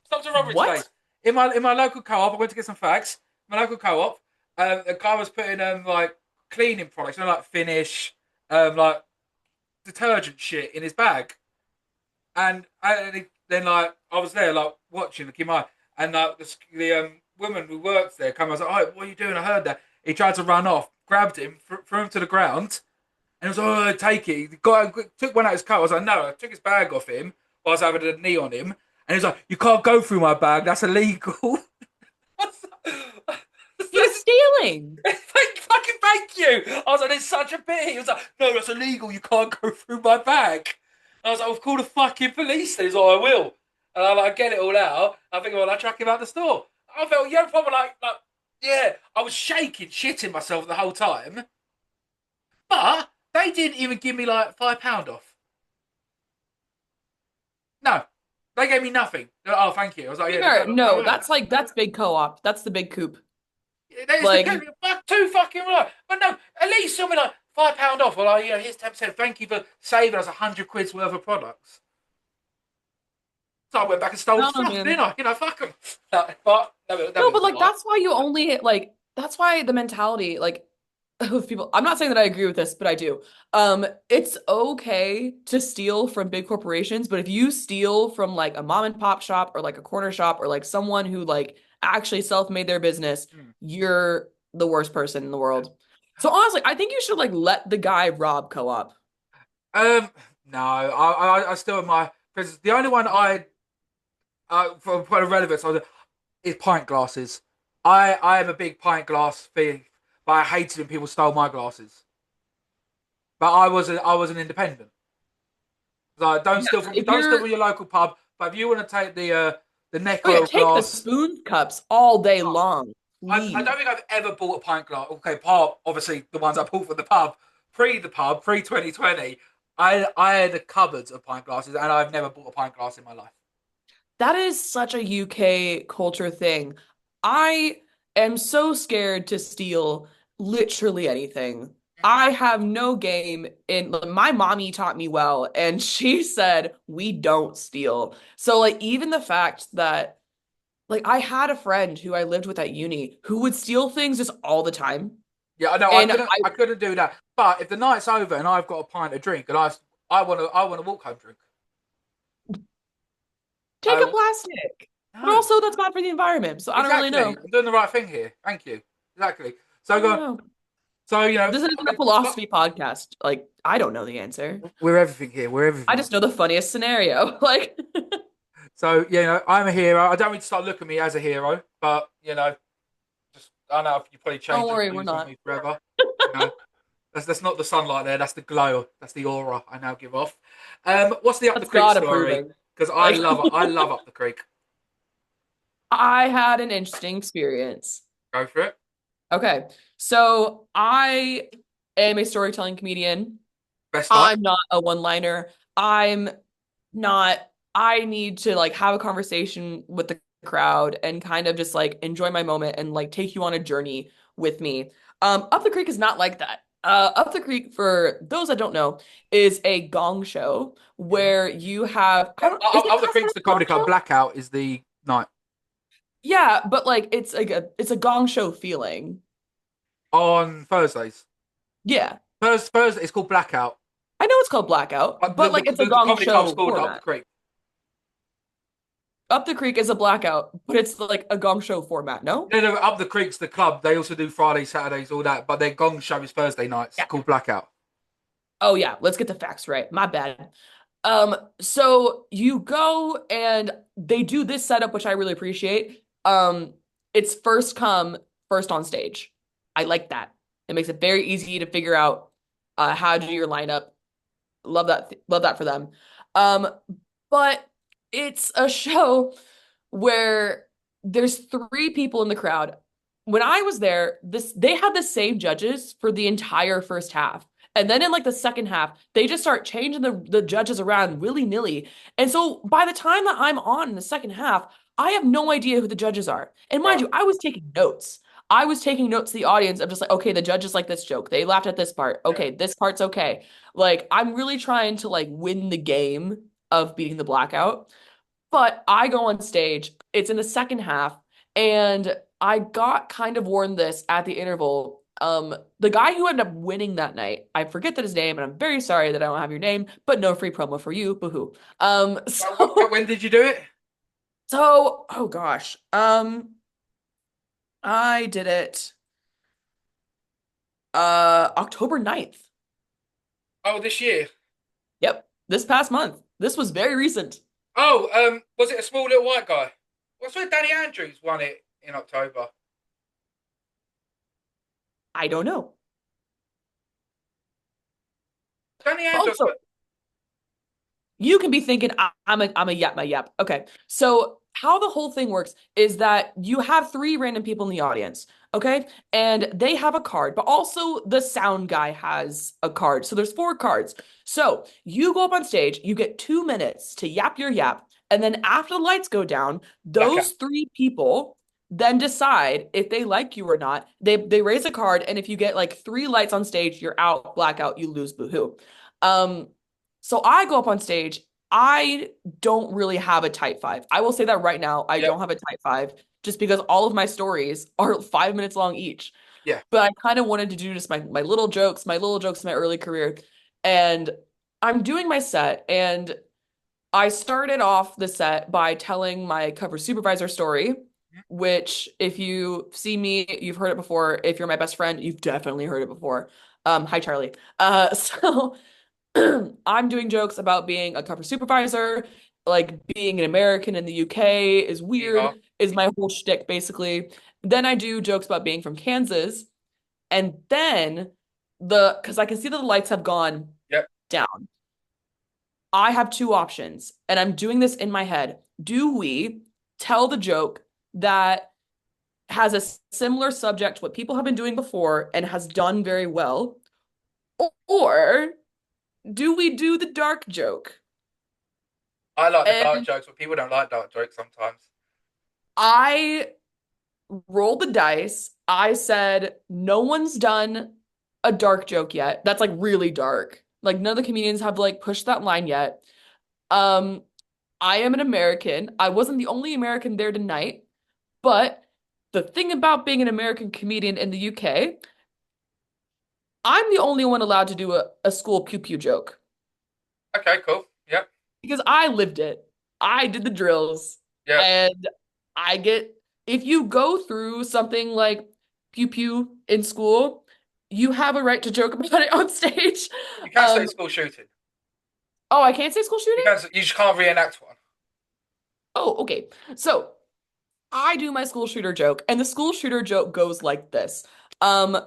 Stopped a robbery today. What? In my local co-op, I went to get some facts. My local co-op, a guy was putting like cleaning products, like Finish, like detergent shit in his bag. Then like I was there like watching, looking my and the woman who works there came. I was like, "Oh, what are you doing?" I heard that he tried to run off, grabbed him, threw him to the ground, and he was like, "Oh, take it." The guy took one out of his coat. I was like, "No," I took his bag off him while I was having a knee on him, and he was like, "You can't go through my bag. That's illegal." He was stealing. Thank you. I was like, it's such a pity. He was like, no, that's illegal. You can't go through my bag. And I was like, well, call the fucking police. Then he's like, I will. And I like get it all out. I think, well, I track him out the store. I felt, yeah, probably yeah. I was shaking, shitting myself the whole time. But they didn't even give me like £5 off. No, they gave me nothing. They're like, oh, thank you. I was like, yeah, Fair. no, No, no. that's big co-op. That's the big coop. They just Like, gave me two fucking right. But no, at least something like £5 off. Well, like, here's 10%. Thank you for saving us 100 quid's worth of products. So I went back and stole the no, stuff, man. didn't I? Fuck them. But that No, was but the like laugh. that's why you only like that's why the mentality like of people. I'm not saying that I agree with this, but I do. It's okay to steal from big corporations, but if you steal from like a mom and pop shop or like a corner shop or like someone who like actually self-made their business, Hmm. you're the worst person in the world. So honestly, I think you should like let the guy rob co-op. No, I still my because the only one for point of relevance is pint glasses. I am a big pint glass thief, but I hated when people stole my glasses. But I was an independent. Like, Yeah, if don't steal you're from your local pub. But if you want to take the neck oh yeah, oil take the glass, spoon cups all day long, I please. don't think I've ever bought a pint glass. Okay, obviously the ones I bought from the pub, pre 2020. I had a cupboard of pint glasses, and I've never bought a pint glass in my life. That is such a UK culture thing. I am so scared to steal literally anything. I have no game in my mommy taught me well, and she said we don't steal. So like even the fact that like I had a friend who I lived with at uni who would steal things just all the time. Yeah, I know. I And couldn't. I I couldn't do that. But if the night's over and I've got a pint of drink, and I want to walk home drink. take a I plastic. But no. also that's bad for the environment. So I don't really know. Exactly. I'm doing the right thing here. Thank you. Exactly. I So don't go. know. So This isn't a philosophy podcast. Like, I don't know the answer. we're everything here. We're I everything. just know the funniest scenario. Like, So I'm a hero. I don't need to start looking at me as a hero, but just I know you probably don't change your worry, we're views on not. me forever. You know, that's not the sunlight there. That's the glow. That's the aura I now give off. What's the up the That's creek God story? approving. Because I Like, love it. I love up the creek. I had an interesting experience. Go for it. Okay. So I am a storytelling comedian. Best life. I'm not a one-liner. I'm not, I need to like have a conversation with the crowd and kind of just like enjoy my moment and like take you on a journey with me. Up the Creek is not like that. Up the Creek, for those that don't know, is a gong show Mhm. where you have, I don't, is it Other classified Creeks, as the a gong comedy club. show? Blackout is the night. Yeah, but like it's a gong show feeling. On Thursdays. Yeah. Thursday, it's called Blackout. I know it's called Blackout, But but like it's a the gong comedy club's show called Up the format. Creek. Up the Creek is a blackout, but it's like a gong show format, no? No, no, Up the Creek's the club. They also do Fridays, Saturdays, all that. But their gong show is Thursday nights, Yeah. called Blackout. Oh yeah, let's get the facts right. My bad. So you go and they do this setup, which I really appreciate. It's first come, first on stage. I like that. It makes it very easy to figure out how to do your lineup. Love that for them. Um, but it's a show where there's three people in the crowd. When I was there, this they had the same judges for the entire first half. And then in like the second half, they just start changing the judges around willy-nilly. And so by the time that I'm on in the second half, I have no idea who the judges are. And mind Right. you, I was taking notes. I was taking notes to the audience of just like, okay, the judges like this joke. They laughed at this part. Yeah. Okay, this part's okay. Like I'm really trying to like win the game of beating the blackout. But I go on stage, it's in the second half, and I got kind of warned this at the interval. The guy who ended up winning that night, I forget that his name, and I'm very sorry that I don't have your name, but no free promo for you, boohoo. When did you do it? Oh gosh. I did it October 9th. Oh, this year. Yep, this past month. This was very recent. Oh, was it a small little white guy? I swear Danny Andrews won it in October. I don't know. Danny Andrews. Also, you can be thinking, I'm a yap my yap. Okay. So how the whole thing works is that you have three random people in the audience, okay? And they have a card, but also the sound guy has a card. So there's four cards. So you go up on stage, you get 2 minutes to yap your yap, and then after the lights go down, Blackout. those three people then decide if they like you or not. They raise a card, and if you get like three lights on stage, you're out, blackout, you lose, boohoo. Um, so I go up on stage. I don't really have a type five. I will say that right now. I Yep. don't have a type five just because all of my stories are 5 minutes long each. Yeah. But I kind of wanted to do just my little jokes in my early career. And I'm doing my set, and I started off the set by telling my cover supervisor story, which if you see me, you've heard it before. If you're my best friend, you've definitely heard it before. Hi Charlie. So I'm doing jokes about being a cover supervisor, like being an American in the UK is Yeehaw. weird, is my whole shtick basically. Then I do jokes about being from Kansas, and then because I can see that the lights have gone Yep. down. I have two options, and I'm doing this in my head. Do we tell the joke that has a similar subject to what people have been doing before and has done very well, or do we do the dark joke? I like the dark And jokes, but people don't like dark jokes sometimes. I rolled the dice. I said, no one's done a dark joke yet. That's like really dark. Like none of the comedians have like pushed that line yet. Um, I am an American. I wasn't the only American there tonight, but the thing about being an American comedian in the UK, I'm the only one allowed to do a school pew pew joke Okay, cool. Yep. because I lived it. I did the drills. Yep. And I get, if you go through something like pew pew in school, you have a right to joke about it on stage. You can say Um, school shooting. oh, I can't say school You shooting? can. You just can't reenact one. Oh, okay. So I do my school shooter joke, and the school shooter joke goes like this. Um,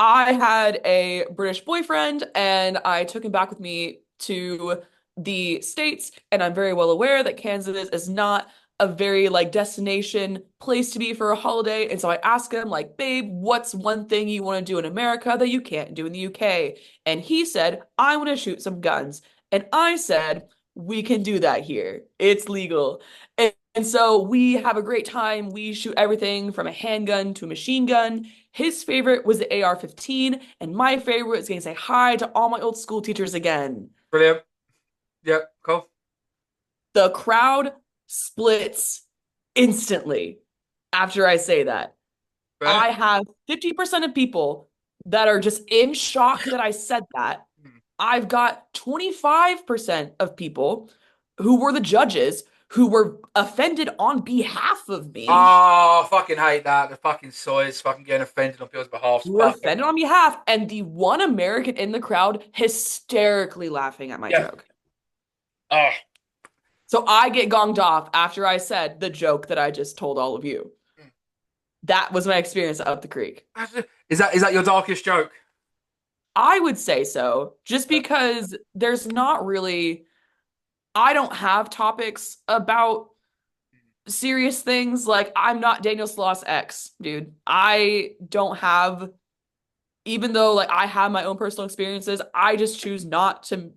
I had a British boyfriend, and I took him back with me to the States, and I'm very well aware that Kansas is not a very like destination place to be for a holiday. And so I asked him, like, babe, what's one thing you want to do in America that you can't do in the UK? And he said, I want to shoot some guns. And I said, we can do that here. It's legal. And so we have a great time. We shoot everything from a handgun to a machine gun. His favorite was the AR-15, and my favorite is getting to say hi to all my old school teachers again. Brilliant. Yeah, cool. The crowd splits instantly after I say that. Right. I have 50% of people that are just in shock that I said that. Hmm. I've got 25% of people who were the judges who were offended on behalf of me, Oh, I fucking hate that. The fucking soys fucking getting offended on people's behalf. who were Fuck 'em. offended on behalf, and the one American in the crowd hysterically laughing at my Yeah. joke. Oh. So I get gonged off after I said the joke that I just told all of you. That was my experience up the creek. Is that your darkest joke? I would say so, just Yeah. because there's not really, I don't have topics about serious things. Like, I'm not Daniel Sloss's ex, dude. I don't have, even though like I have my own personal experiences, I just choose not to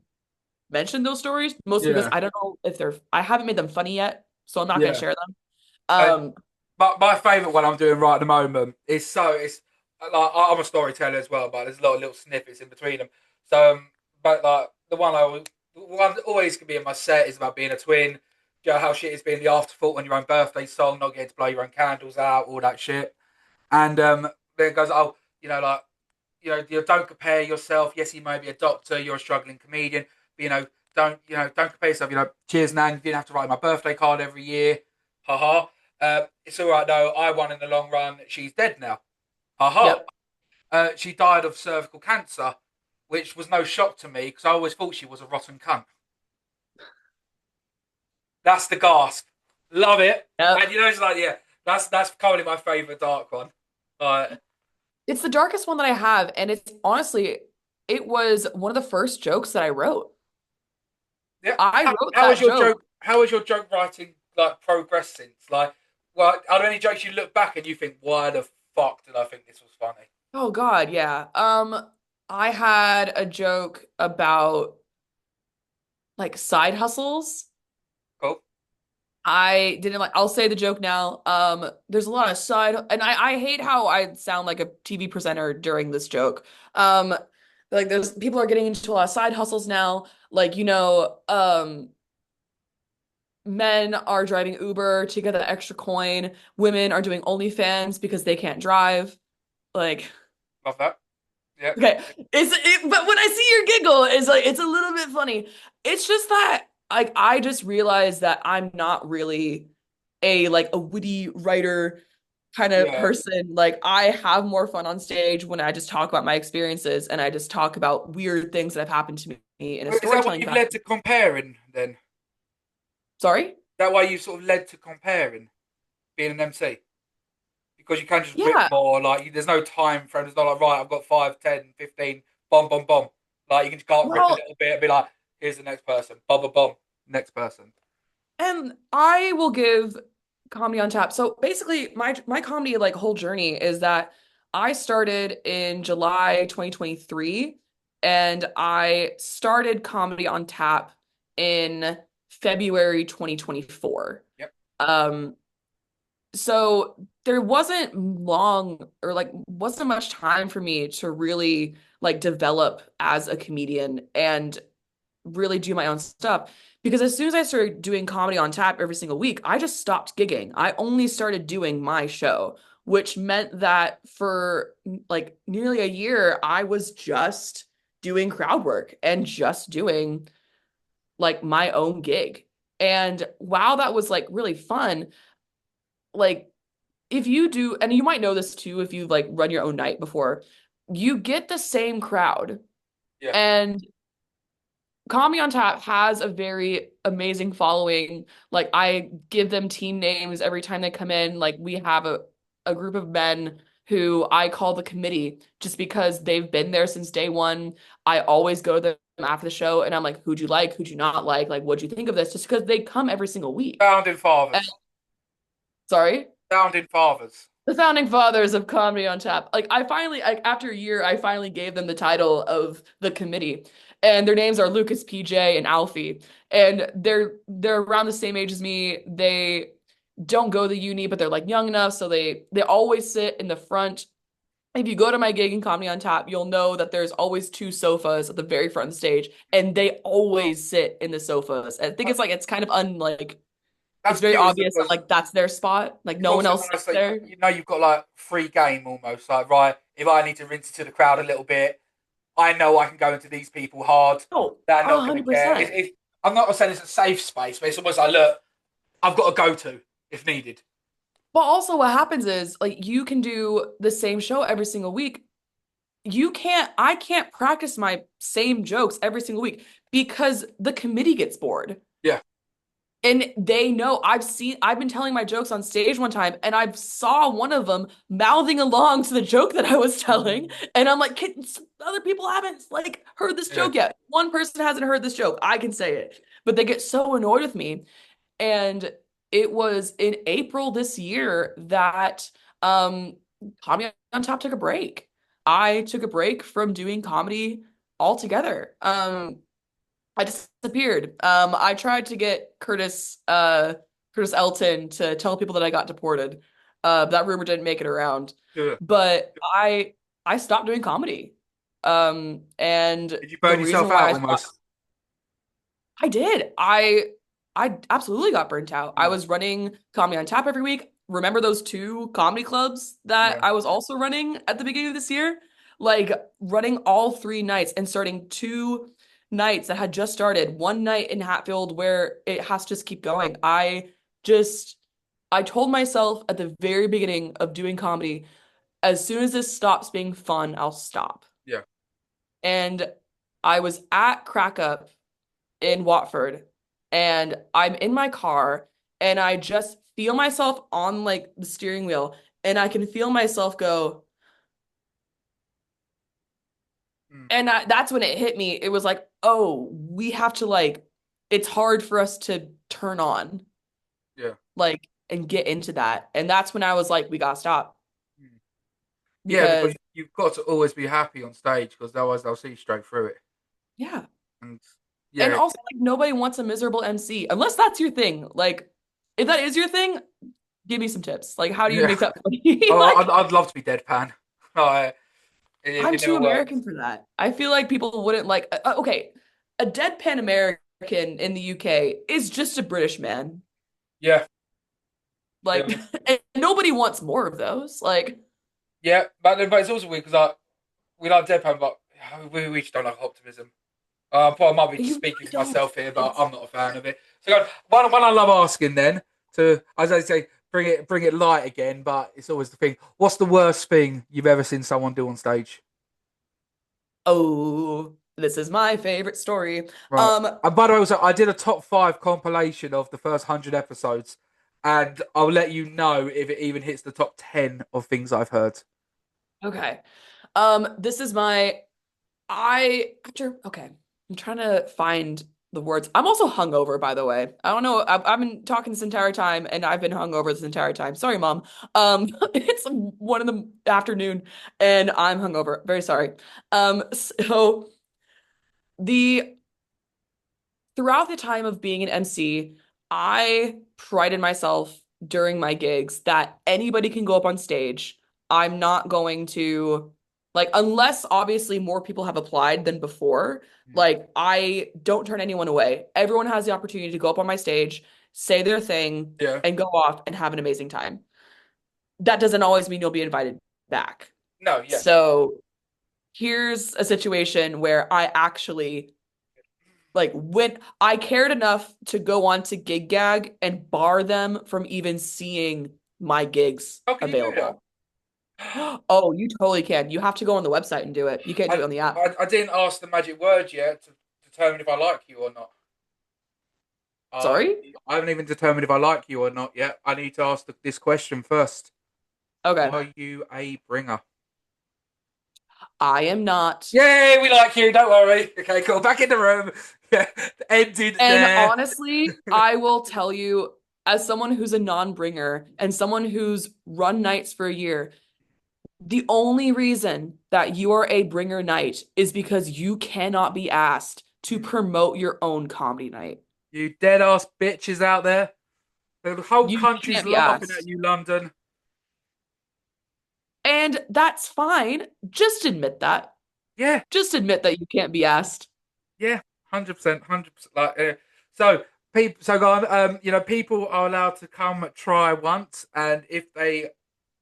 mention those stories, mostly because Yeah. I don't know if they're, I haven't made them funny yet, so I'm not going to Yeah. share them. Uh, Um, my favorite one I'm doing right at the moment is it's like I'm a storyteller as well, but there's a lot of little snippets in between them. So, but like the one that always can be in my set is about being a twin. You know how shit is being the afterthought on your own birthday song, not getting to blow your own candles out, all that shit. And then it goes, oh, like you don't compare yourself. Yes, you may be a doctor, you're a struggling comedian, but don't compare yourself. Cheers, Nan. You didn't have to write my birthday card every year. Haha. It's all right though. I won in the long run. She's dead now. Haha. yep. She died of cervical cancer, which was no shock to me because I always thought she was a rotten cunt. That's the gasp. Love it. Yep. And it's like, yeah, that's currently my favourite dark one. Like, It's the darkest one that I have, and it's honestly, it was one of the first jokes that I wrote. yeah. I How, wrote how was that your joke. joke? How has your joke writing like progressed since? Like, well, are there any jokes you look back and you think, why the fuck did I think this was funny? Oh God, yeah. I had a joke about like side hustles. Cool. I didn't like, I'll say the joke now. There's a lot of side, and I hate how I sound like a TV presenter during this joke. Um, like there's people are getting into a lot of side hustles now. Like, men are driving Uber to get the extra coin. Women are doing OnlyFans because they can't drive. Like, Love that. Yeah. okay, but when I see your giggle, it's like it's a little bit funny. It's just that like I just realized that I'm not really a witty writer kind of Yeah. person. Like I have more fun on stage when I just talk about my experiences and I just talk about weird things that have happened to me in a Is that what storytelling you've fashion. led to comparing then? Sorry? That way you sort of led to comparing being an MC? Because you can just rip Yeah. more, like, there's no time frame. There's not like, right, I've got 5, 10, 15, bomb, bomb, bomb. Like, you can just can't rip a Well, little bit and be like, here's the next person, bomb, bomb, bomb, next person. and I will give comedy on tap. So basically my comedy like whole journey is that I started in July 2023 and I started comedy on tap in February 2024. Yep. Um so there wasn't long or like wasn't much time for me to really like develop as a comedian and really do my own stuff. Because as soon as I started doing comedy on tap every single week, I just stopped gigging. I only started doing my show, which meant that for like nearly a year, I was just doing crowd work and just doing like my own gig. And while that was like really fun, like if you do, and you might know this too if you've like run your own night before, you get the same crowd. Yeah. And Comedy on Tap has a very amazing following. Like I give them team names every time they come in. Like we have a group of men who I call the committee just because they've been there since day one. I always go to them after the show and I'm like, who'd you like? Who'd you not like? Like, what'd you think of this? Just because they come every single week. Founding And fathers. Sorry? Founding fathers. The founding fathers of comedy on tap. Like I finally, like after a year, I finally gave them the title of the committee, and their names are Lucas, PJ, and Alfie, and they're around the same age as me. They don't go to uni, but they're like young enough, so they always sit in the front. If you go to my gig in Comedy on Tap, you'll know that there's always two sofas at the very front of the stage, and they always sit in the sofas. I think it's kind of unlike it's That's very cute, isn't it? obvious that Because like that's their spot. Like it's no one also else nice sits that there. you know you've got like free game almost. Like, right, if I need to rinse it to the crowd a little bit, I know I can go into these people hard. Oh, They're not going to care. 100%. I'm not saying it's a safe space, but it's almost like, look, I've got to go to if needed. But also what happens is like you can do the same show every single week. I can't practice my same jokes every single week because the committee gets bored. Yeah. And they know I've been telling my jokes on stage one time and I saw one of them mouthing along to the joke that I was telling. And I'm like, other people haven't like heard this Yeah. joke yet. One person hasn't heard this joke. I can say it. But they get so annoyed with me. And it was in April this year that Comedy on Top took a break. I took a break from doing comedy altogether. I disappeared. I tried to get Curtis Elton to tell people that I got deported. That rumor didn't make it around. Yeah. But I stopped doing comedy. And Did you the burn reason yourself why out I stopped, almost? I did. I absolutely got burnt out. I Yeah. was running Comedy on Tap every week. Remember those two comedy clubs that Yeah. I was also running at the beginning of this year? Like running all 3 nights and starting 2 nights that had just started. One night in Hatfield where it has to just keep going. Just I told myself at the very beginning of doing comedy, as soon as this stops being fun, I'll stop. Yeah. And I was at Crack Up in Watford and I'm in my car and I just feel myself on like the steering wheel and I can feel myself go Mm. and that's when it hit me. It was like, "Oh, we have to like it's hard for us to turn on Yeah. like and get into that." And that's when I was like, "We gotta stop." Mm. Yeah, because Because you've got to always be happy on stage because otherwise they'll see straight through it. yeah. And And yeah, also like nobody wants a miserable MC unless that's your thing. Like if that is your thing, give me some tips. Like how do you yeah. make that funny? Oh, Like I'd love to be deadpan. Oh, I'm it too never American works. for that. I feel like people wouldn't like, okay, a deadpan American in the UK is just a British man. Yeah, Like, yeah, and nobody wants more of those. Like, yeah. But it's also weird because we like deadpan, but we just don't like optimism. I might be you speaking really for don't. myself here, but It's, I'm not a fan of it. So one I love asking then to, as I say, bring it light again. But it's always the thing. What's the worst thing you've ever seen someone do on stage? oh, this is my favorite story. Right. Um, And by the way, also, I did a top five compilation of the first 100 episodes, and I'll let you know if it even hits the top 10 of things I've heard. okay. This is my okay. I'm trying to find the words. I'm also hungover, by the way. I don't know. I've been talking this entire time, and I've been hungover this entire time. Sorry, Mom. It's 1 in the afternoon, and I'm hungover. Very sorry. So the throughout the time of being an MC, I prided myself during my gigs that anybody can go up on stage. I'm not going to like unless obviously more people have applied than before, Mm. like I don't turn anyone away. Everyone has the opportunity to go up on my stage, say their thing, Yeah. and go off and have an amazing time. That doesn't always mean you'll be invited back. No. Yeah. So here's a situation where I actually like when I cared enough to go on to Gig Gag and bar them from even seeing my gigs How can you do that? available. Oh, you totally can. You have to go on the website and do it. You can't do I, it on the app. I didn't ask the magic word yet to determine if I like you or not. Sorry? I haven't even determined if I like you or not yet. I need to ask this question first. Okay. Are you a bringer? I am not. Yay, we like you. Don't worry. Okay, cool. Back in the room. Yeah, ended And there. honestly, I will tell you, as someone who's a non-bringer and someone who's run nights for a year, the only reason that you are a bringer night is because you cannot be asked to promote your own comedy night. You dead ass bitches out there. The whole You country's can't be laughing at asked. you, London. And that's fine. Just admit that. Yeah, Just admit that you can't be asked. yeah, 100%, 100%. So people, so go on. People are allowed to come try once, and if they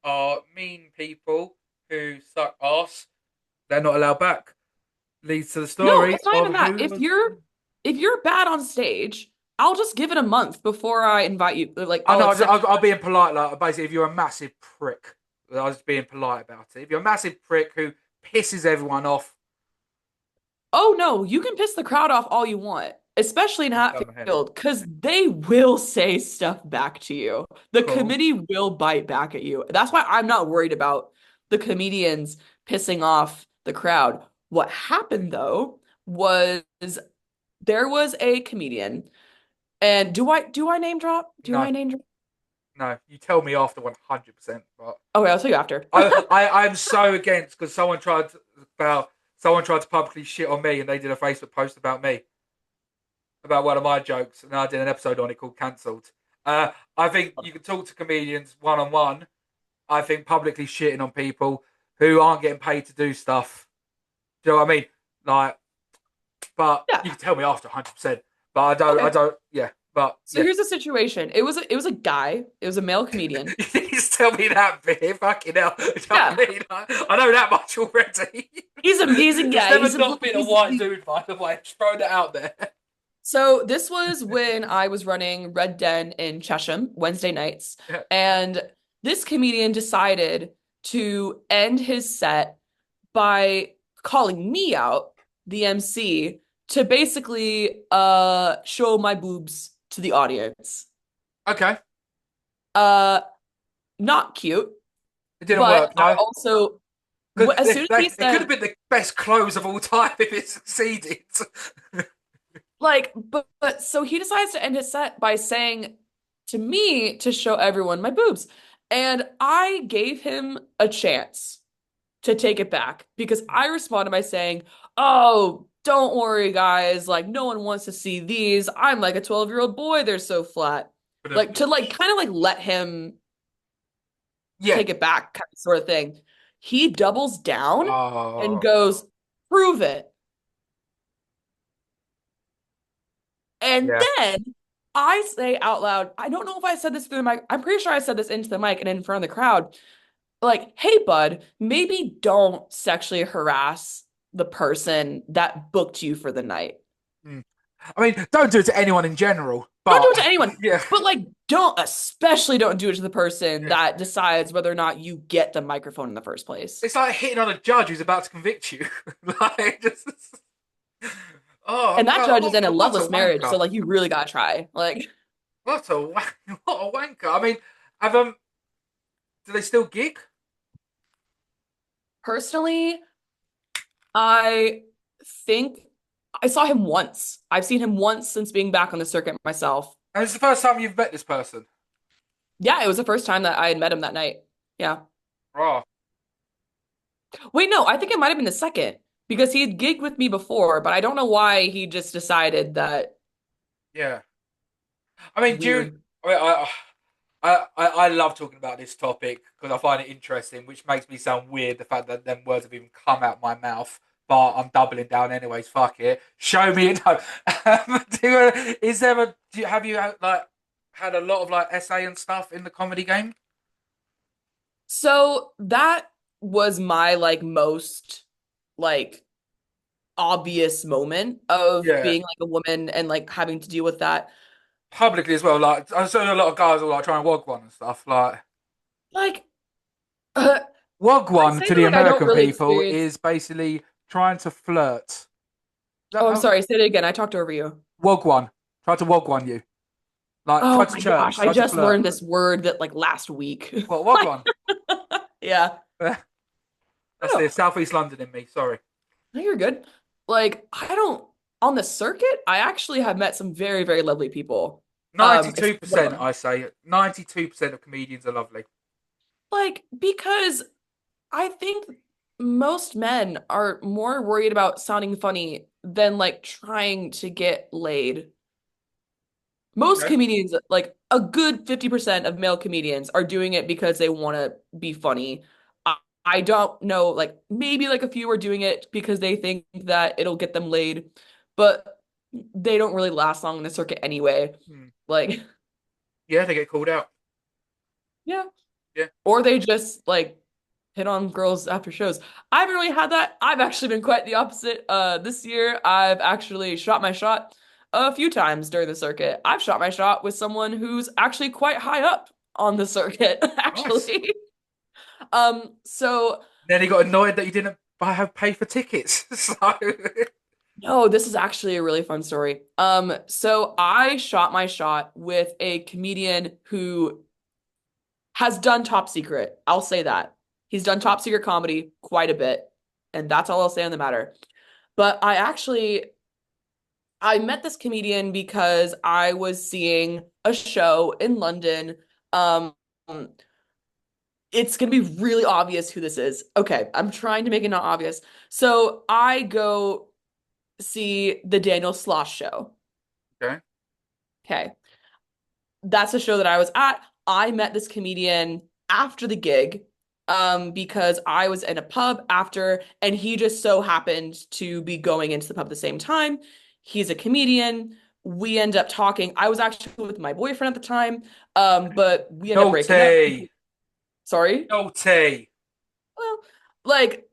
are mean people who suck ass, they're not allowed back. Leads to the No, story it's not even of that. who was. If you're bad on stage, I'll just give it a month before I invite you. Like I I'll know. accept you. I'll be polite. Like basically, if you're a massive prick, I was being polite about it. If you're a massive prick who pisses everyone off, Oh no, you can piss the crowd off all you want, especially in down the head. Hatfield, because they will say stuff back to you. The Cool. committee will bite back at you. That's why I'm not worried about the comedians pissing off the crowd. What happened though was there was a comedian, and do I name drop? Do No, I name drop? no. You tell me after 100%. But Okay, I'll tell you after. I'm so against because someone tried to publicly shit on me, and they did a Facebook post about me about one of my jokes, and I did an episode on it called "Cancelled." I think you can talk to comedians one on one. I think publicly shitting on people who aren't getting paid to do stuff. Do you know what I mean? Like, but Yeah. you can tell me after 100%. But I don't. I Okay. don't. Yeah. But So yeah. here's the situation. It was a guy. It was a male comedian. You just tell me that bit. Fucking hell. Do you know what I Yeah. mean? I know that much already. He's a It's guy. never not been a white dude, by the way. Just throwing it out there. So this was when I was running Red Den in Chesham Wednesday nights, Yeah. and this comedian decided to end his set by calling me out, the MC, to basically show my boobs to the audience. Okay. Uh Not cute, It didn't but work, I no. also Because as soon as he it could said have been the best close of all time if it succeeded. like but so he decides to end his set by saying to me to show everyone my boobs. And I gave him a chance to take it back because I responded by saying, "Oh, don't worry, guys. Like, no one wants to see these. I'm like a 12-year-old boy. They're so flat." Like, to like kind of like let him Yeah. take it back, kind of sort of thing. He doubles down and Oh. goes, "Prove it." And Yeah. then I say out loud, I don't know if I said this through the mic. I'm pretty sure I said this into the mic and in front of the crowd. Like, hey, bud, maybe don't sexually harass the person that booked you for the night. Mm. I mean, don't do it to anyone in general, Don't do but it to anyone, yeah. but like, especially don't do it to the person Yeah. that decides whether or not you get the microphone in the first place. It's like hitting on a judge who's about to convict you. like, just. Oh, And that judge is in a what a loveless marriage, so wanker. like, you really gotta try. Like, What a wanker. I mean, have do they still gig? personally, I think I saw him once. I've seen him once since being back on the circuit myself. And it's the first time you've met this person. Yeah, it was the first time that I had met him that night. Yeah. Oh, Wait, no, I think it might have been the second because he had gigged with me before, but I don't know why he just decided that yeah. I mean, do you, weird. I mean, I love talking about this topic because I find it interesting, which makes me sound weird. The fact that them words have even come out my mouth, but I'm doubling down anyways. Fuck it. Show me it. No. Is there a? Have you like had a lot of like essay and stuff in the comedy game? So that was my like most like obvious moment of Yeah, being like a woman and like having to deal with that. publicly as well. Like I saw a lot of guys will like try and wog one and stuff. Like Like, uh, wog I'd one say to that the like I don't American really people experience. is basically trying to flirt. Is that Oh, I'm how sorry. Say it again. I talked over you. wog one? Try to wog one you. Like try Oh to my gosh, church, I try to just flirt. learned this word that like last week. What wog one? Yeah. I That's don't. the Southeast London in me. Sorry. No, you're good. Like, I don't, on the circuit, I actually have met some very, very lovely people. 92 Except one of percent, them. I say. 92% of comedians are lovely. Like, because I think most men are more worried about sounding funny than like trying to get laid. Most Okay. comedians, like a good 50% of male comedians, are doing it because they want to be funny. I, I don't know, like maybe like a few are doing it because they think that it'll get them laid, but they don't really last long in the circuit anyway. Hmm. Like, Yeah, they get called out. yeah. Yeah. Or they just like hit on girls after shows. I haven't really had that. I've actually been quite the opposite. This year I've actually shot my shot a few times during the circuit. I've shot my shot with someone who's actually quite high up on the circuit, Nice. actually. So Then he got annoyed that you didn't have pay for tickets. So no, this is actually a really fun story. So I shot my shot with a comedian who has done Top Secret. I'll say that. He's done Top Secret comedy quite a bit, and that's all I'll say on the matter. But I met this comedian because I was seeing a show in London. Um, it's gonna be really obvious who this is. Okay, I'm trying to make it not obvious. So I go see the Daniel Sloss show. okay. Okay. That's a show that I was at. I met this comedian after the gig, because I was in a pub after, and he just so happened to be going into the pub at the same time. He's a comedian. We end up talking. I was actually with my boyfriend at the time, but we end up breaking up. Naughty. Sorry. Naughty. Well, like,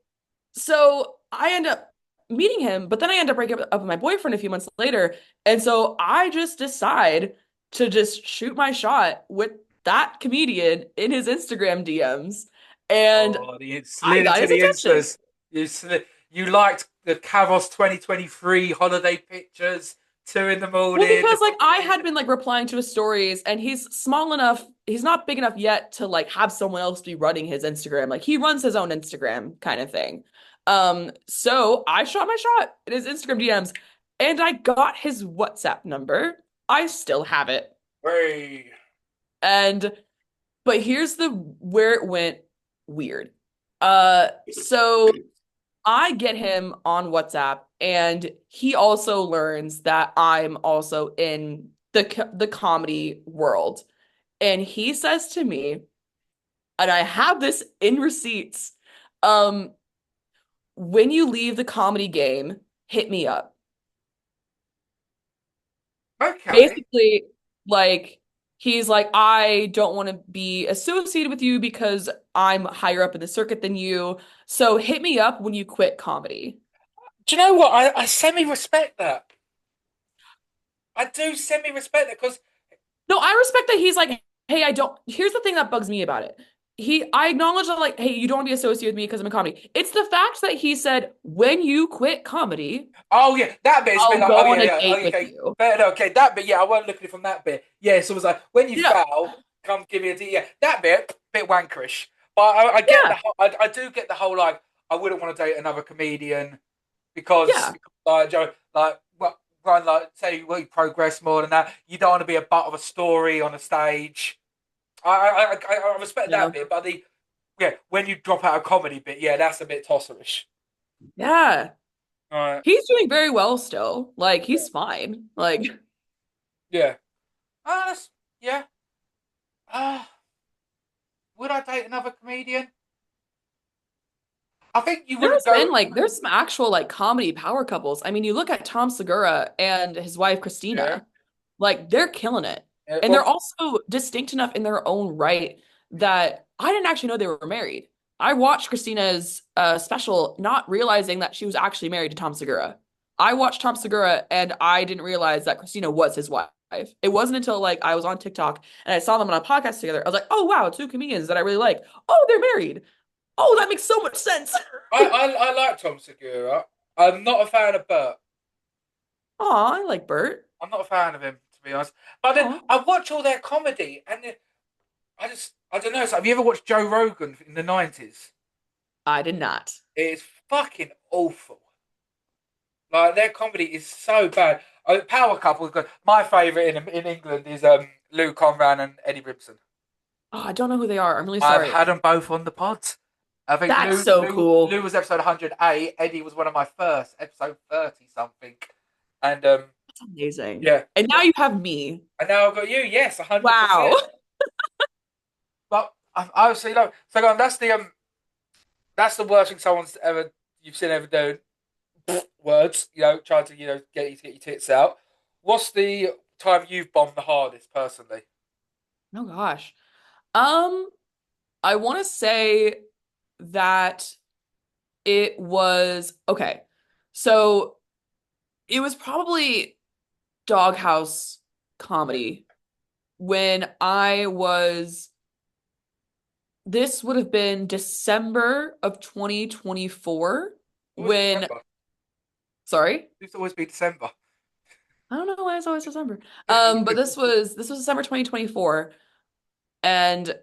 so I end up meeting him, but then I end up breaking up with my boyfriend a few months later. And so I just decide to just shoot my shot with that comedian in his Instagram DMs. And Oh, you I slid got into his the attention. instas. You liked the Kavos 2023 holiday pictures, 2 in the morning. Well, because like I had been like replying to his stories, and he's small enough, he's not big enough yet to like have someone else be running his Instagram. Like he runs his own Instagram kind of thing. So I shot my shot in his Instagram DMs and I got his WhatsApp number. I still have it. Hey. And but here's the where it went weird. So I get him on WhatsApp, and he also learns that I'm also in the comedy world. And he says to me, and I have this in receipts, um, when you leave the comedy game, hit me up. Okay. Basically, like he's like, I don't want to be associated with you because I'm higher up in the circuit than you. So hit me up when you quit comedy. Do you know what? I semi respect that. I do semi respect that because No, I respect that he's like, hey, I don't. Here's the thing that bugs me about it. I acknowledge that, like, hey, you don't want to be associated with me because I'm in comedy. It's the fact that he said, when you quit comedy, oh yeah, that bit's a bit I'll like oh go yeah on a yeah oh, date with okay you. fair enough, okay that bit yeah I wasn't looking from that bit yeah so it was like when you Yeah, foul come give me a D yeah that bit wankerish but I get the yeah, whole, I do get the whole like I wouldn't want to date another comedian because yeah. like Joe like what run like say well you progress more than that you don't want to be a butt of a story on a stage I respect that No. bit but the yeah when you drop out a comedy bit yeah that's a bit tosserish. Yeah. All right. He's doing very well still. Like, Yeah. he's fine. Like, Yeah. That's, yeah. Ah, would I date another comedian? I think you wouldn't go. there's some actual like comedy power couples. I mean, you look at Tom Segura and his wife Yeah. Christina, like they're killing it. And they're Well, also distinct enough in their own right that I didn't actually know they were married. I watched Christina's special, not realizing that she was actually married to Tom Segura. I watched Tom Segura and I didn't realize that Christina was his wife. It wasn't until like I was on TikTok and I saw them on a podcast together. I was like, oh wow, two comedians that I really like. Oh, they're married. Oh, that makes so much sense. I like Tom Segura. I'm not a fan of Bert. Aw, I like Bert. I'm not a fan of him to be honest. But then Aw. I watch all their comedy and I don't know. So have you ever watched Joe Rogan in the 90s? I did not. It's fucking awful. Like their comedy is so bad. Power couple. My favourite in England is Lou Conran and Eddie Ribson. Oh, I don't know who they are. I'm really I've sorry. had them both on the pods. I think That's so Lou cool. was episode 108. Eddie was one of my first, episode 30 something. And That's amazing. yeah, And now you have me. and now I've got you. Yes, Wow. 100%. But I obviously like so. Go on, that's the worst thing someone's ever you've seen ever do. Words, trying to get you to get your tits out. What's the time you've bombed the hardest personally? Oh gosh. Um, I want to say that it was okay. So it was probably Doghouse comedy when I was, this would have been December of 2024 Always when, December. sorry, It used to always be December. I don't know why it's always December. But this was December 2024, and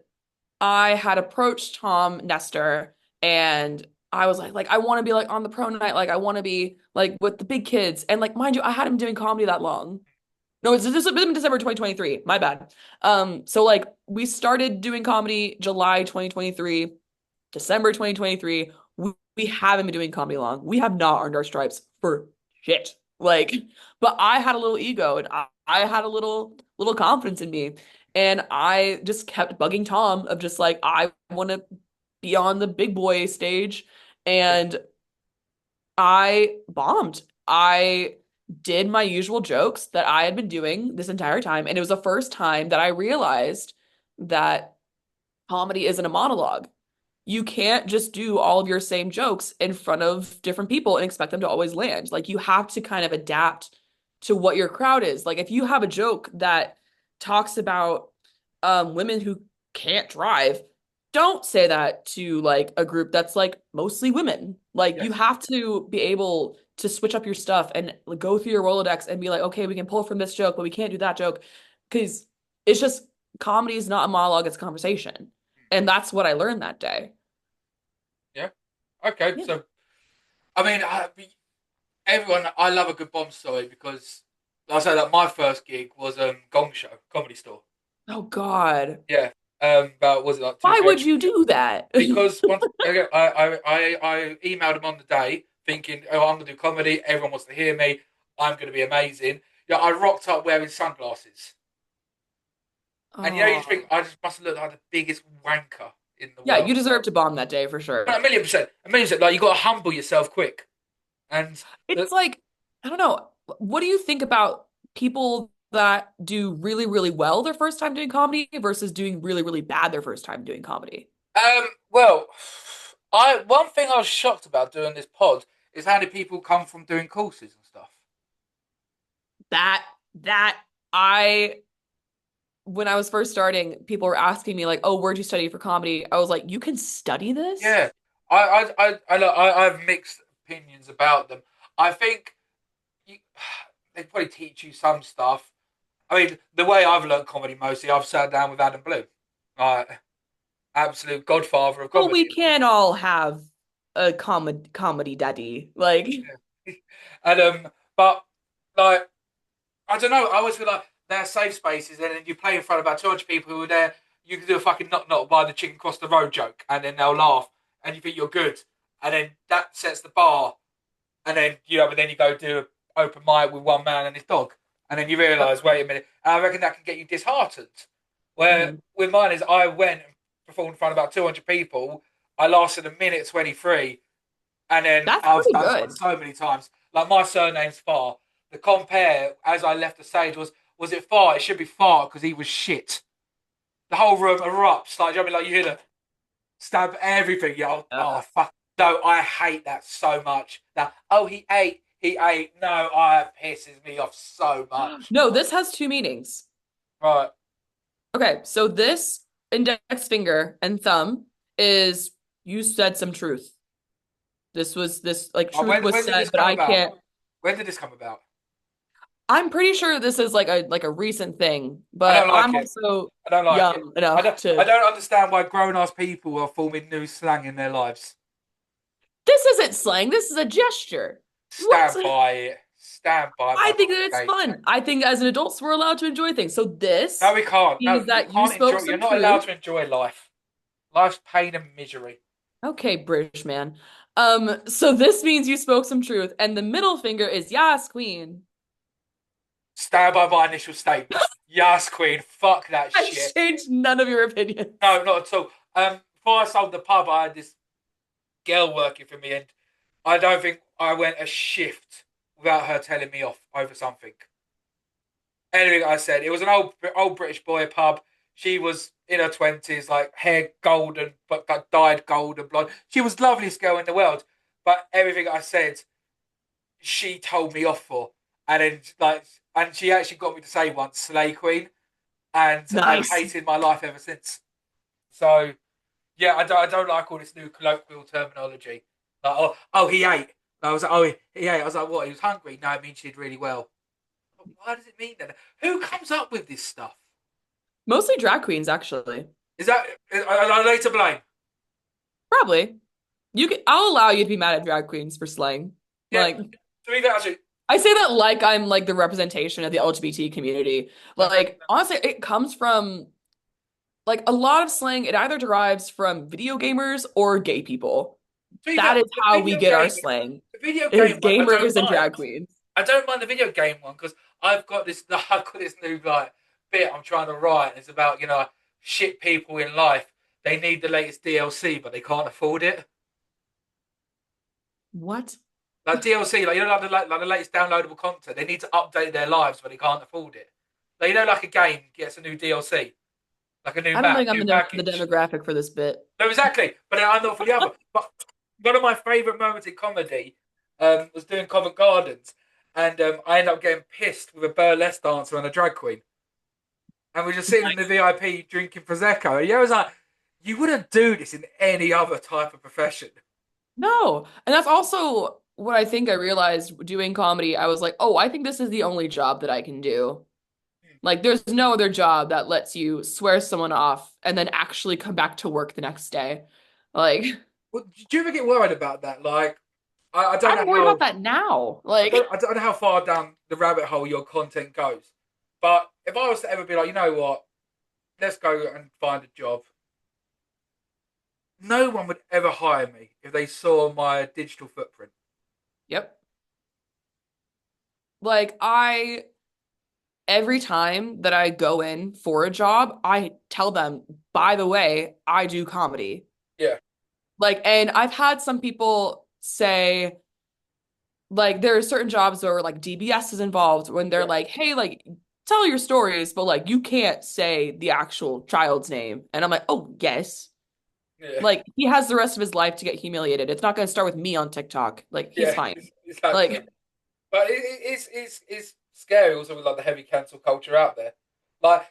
I had approached Tom Nestor, and I was like I want to be like on the pro night, like I want to be like with the big kids, and like mind you, I had him doing comedy that long. No, it's this was in December 2023. My bad. So like we started doing comedy July 2023, December 2023. We haven't been doing comedy long. We have not earned our stripes for shit. Like, but I had a little ego, and I had a little confidence in me. And I just kept bugging Tom of just like, I want to be on the big boy stage. And I bombed. I did my usual jokes that I had been doing this entire time. And it was the first time that I realized that comedy isn't a monologue. You can't just do all of your same jokes in front of different people and expect them to always land. Like you have to kind of adapt to what your crowd is. Like if you have a joke that talks about women who can't drive, don't say that to like a group that's like mostly women. Like you Yes. have to be able to switch up your stuff and like, go through your Rolodex and be like, okay, we can pull from this joke, but we can't do that joke because it's just comedy is not a monologue, it's a conversation. And that's what I learned that day. Yeah. Okay. Yeah. So I mean, everyone. I love a good bomb story because like I say that my first gig was Gong Show Comedy Store. Oh God. Yeah. About was it like two Why three would years you ago? do that? Because once again, I emailed them on the day thinking, oh, I'm gonna do comedy. Everyone wants to hear me. I'm gonna be amazing. Yeah, I rocked up wearing sunglasses, and you just think Oh. I just must have looked like the biggest wanker in the Yeah, world. you deserve to bomb that day for sure. A million percent, a million percent. Like you got to humble yourself quick, and It's the, like, I don't know. What do you think about people that do really, really well their first time doing comedy versus doing really, really bad their first time doing comedy? well, I one thing I was shocked about doing this pod is how many people come from doing courses and stuff. That I when I was first starting, people were asking me like, "Oh, where'd you study for comedy?" I was like, "You can study this?" Yeah, I have mixed opinions about them. I think you, they probably teach you some stuff. I mean, the way I've learned comedy mostly, I've sat down with Adam Bloom, like absolute godfather of Well, we comedy. can't all have a comedy daddy. Like, Yeah. And but like I don't know. I always feel like they're safe spaces, and then you play in front of about 200 people who are there. You can do a fucking knock knock by the chicken across the road joke, and then they'll laugh, and you think you're good, and then that sets the bar, and then but then you go do an open mic with one man and his dog, and then you realise, wait a minute, and I reckon that can get you disheartened. Where mhm. with mine is, I went and performed in front of about 200 people. I lasted a minute 23, and then That's I've pretty done that good. so many times. Like my surname's Farr. The compare as I left the stage was it Farr? It should be Farr because he was shit. The whole room erupts. Like, you know what I mean? Like you hear the stab everything. Yo, oh fuck. No, I hate that so much. That he ate, he ate. No, it pisses me off so much. No, this has two meanings. Right. Okay, so this index finger and thumb is you said some truth. This like truth was When did this said, but come I about? can't. When did this come about? I'm pretty sure this is like a recent thing, I but don't like I'm it. also I don't like it. young enough I to. don't understand why grown ass people are forming new slang in their lives. This isn't slang. This is a gesture. What? Stand by it. Stand by I my think that it's gay fun. tag. I think as an adults, we're allowed to enjoy things. So this No, we can't. No, means you that you can't spoke enjoy. You're some not allowed truth. to enjoy life. Life's pain and misery. Okay, British man. So this means you spoke some truth, and the middle finger is yes, queen. Stand by my initial statement. Yes, Queen. Fuck that I shit. changed none of your opinions. No, not at all. Before I sold the pub, I had this girl working for me, and I don't think I went a shift without her telling me off over something. Anything I said, it was an old British boy pub. She was in her 20s, like hair golden, but got dyed gold and blonde. She was the loveliest girl in the world, but everything I said, she told me off for, and then and she actually got me to say once, "Slay Queen," and I've Nice. hated my life ever since. So yeah, I don't like all this new colloquial terminology. Like, oh, he ate. I was like, oh, he ate. I was like, what? He was hungry? No, it means she did really well. Why does it mean that? Who comes up with this stuff? Mostly drag queens, actually. Is that are they to blame? Probably. I'll allow you to be mad at drag queens for slang. Yeah, Like, to me that actually. I say that like I'm like the representation of the LGBT community. No, Like, honestly, it comes from like a lot of slang, it either derives from video gamers or gay people. to me That that is how we get our slang, the video is game one, I don't gamers and mind. drag queens. I don't mind the video game one because I've got this new like bit I'm trying to write. It's about shit people in life. They need the latest DLC, but they can't afford it. What? Like DLC, like like the latest downloadable content. They need to update their lives, but they can't afford it. Like like a game gets a new DLC, like a new I don't map, think I'm new the package. demographic for this bit. No, exactly. But I'm not for the other. But one of my favourite moments in comedy was doing Covent Gardens, and I ended up getting pissed with a burlesque dancer and a drag queen, and we were just sitting in the VIP drinking prosecco. And I was like, you wouldn't do this in any other type of profession. No. And that's also what I think I realized doing comedy. I was like, oh, I think this is the only job that I can do. Like, there's no other job that lets you swear someone off and then actually come back to work the next day. Like, Well, do you ever get worried about that? Like, I don't I'm know worried about how that now. Like, I don't know how far down the rabbit hole your content goes, but if I was to ever be like, you know what, let's go and find a job, no one would ever hire me if they saw my digital footprint. yep. Like, every time that I go in for a job, I tell them, by the way, I do comedy. Yeah, Like, and I've had some people say, like, there are certain jobs where like DBS is involved when they're yeah, like, hey, like, tell your stories, but like, you can't say the actual child's name. And I'm like, oh, yes. yeah, Like, he has the rest of his life to get humiliated. It's not going to start with me on TikTok. Like, he's yeah, fine. exactly. Like, But it's scary also with like the heavy cancel culture out there. Like,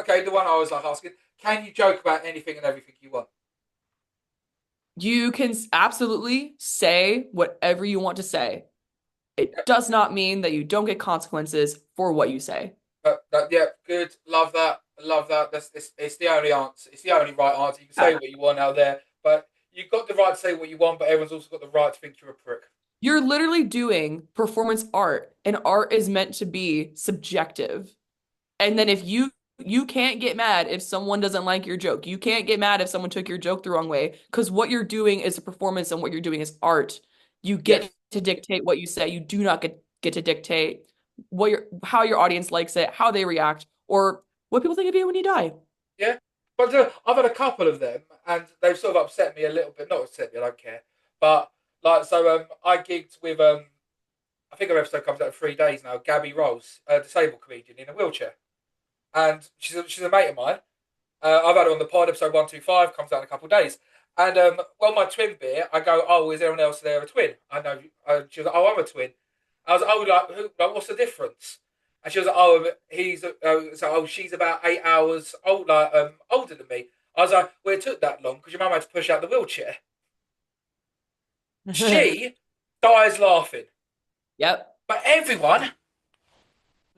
okay, the one I was like asking, can you joke about anything and everything you want? you can absolutely say whatever you want to say. It does not mean that you don't get consequences for what you say. Yeah, good. Love that. Love that. It's the only answer. It's the only right answer. You can say Yeah. what you want out there, but you've got the right to say what you want, but everyone's also got the right to think you're a prick. You're literally doing performance art, and art is meant to be subjective. And then if you can't get mad if someone doesn't like your joke. You can't get mad if someone took your joke the wrong way because what you're doing is a performance and what you're doing is art. You Yes. get to dictate what you say. You do not get to dictate how your audience likes it, how they react, or what people think of you when you die. Yeah. But I've had a couple of them, and they've sort of upset me a little bit. Not upset me, I don't care. But like, so I gigged with I think our episode comes out in 3 days now. Gabby Rolls, a disabled comedian in a wheelchair, and she's a mate of mine. I've had her on the pod, episode 125, comes out in a couple of days. And well, my twin bit, I go, oh, is anyone else there a twin? I know. She was like, oh, I'm a twin. I was like, oh, like, what's the difference? And she was like, oh, she's about 8 hours old, like older than me. I was like, well, it took that long because your mum had to push out the wheelchair. She dies laughing, Yep. but everyone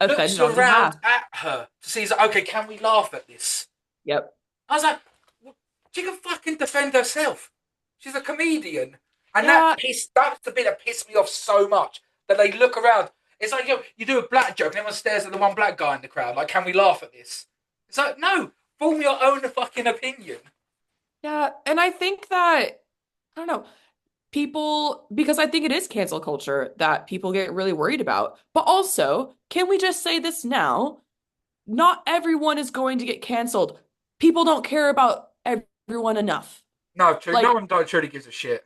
looks Offended on around behalf. at her to see, like, okay, can we laugh at this? Yep. I was like, well, she can fucking defend herself. She's a comedian. And Yeah, that's the bit that pissed me off so much. That they look around. It's like, you do a black joke and everyone stares at the one black guy in the crowd. Like, can we laugh at this? It's like, no, form your own fucking opinion. yeah. And I think that, I don't know, people, because I think it is cancel culture that people get really worried about. But also, can we just say this now? Not everyone is going to get canceled. People don't care about everyone enough. No, true. Like, No one truly gives a shit.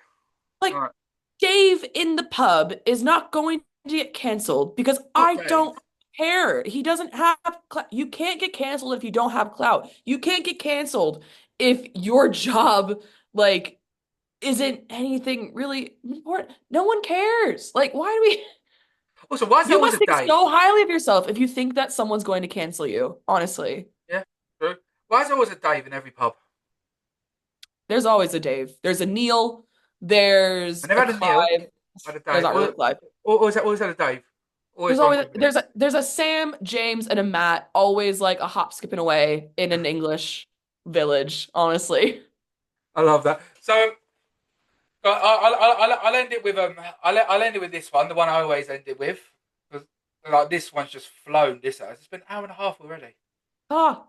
like Right. Dave in the pub is not going to get canceled because Not I Dave. don't care. He doesn't have you can't get canceled if you don't have clout. You can't get canceled if your job like isn't anything really important. No one cares. Like, why do we Also, why is there you always must a think Dave? so highly of yourself if you think that someone's going to cancel you, honestly. Yeah, true. Why is there always a Dave in every pub? There's always a Dave. There's a Neil. I There's never a had a Neil. Clive. I had a There's Dave. not really a Clive. Always had a Dave. Always There's one always comedy. there's a Sam, James, and a Matt, always like a hop skipping away in an English village, honestly. I love that. So I'll end it with I'll end it with this one, the one I always end it with. 'Cause, like, this one's just flown. This has. It's been an hour and a half already. Ah,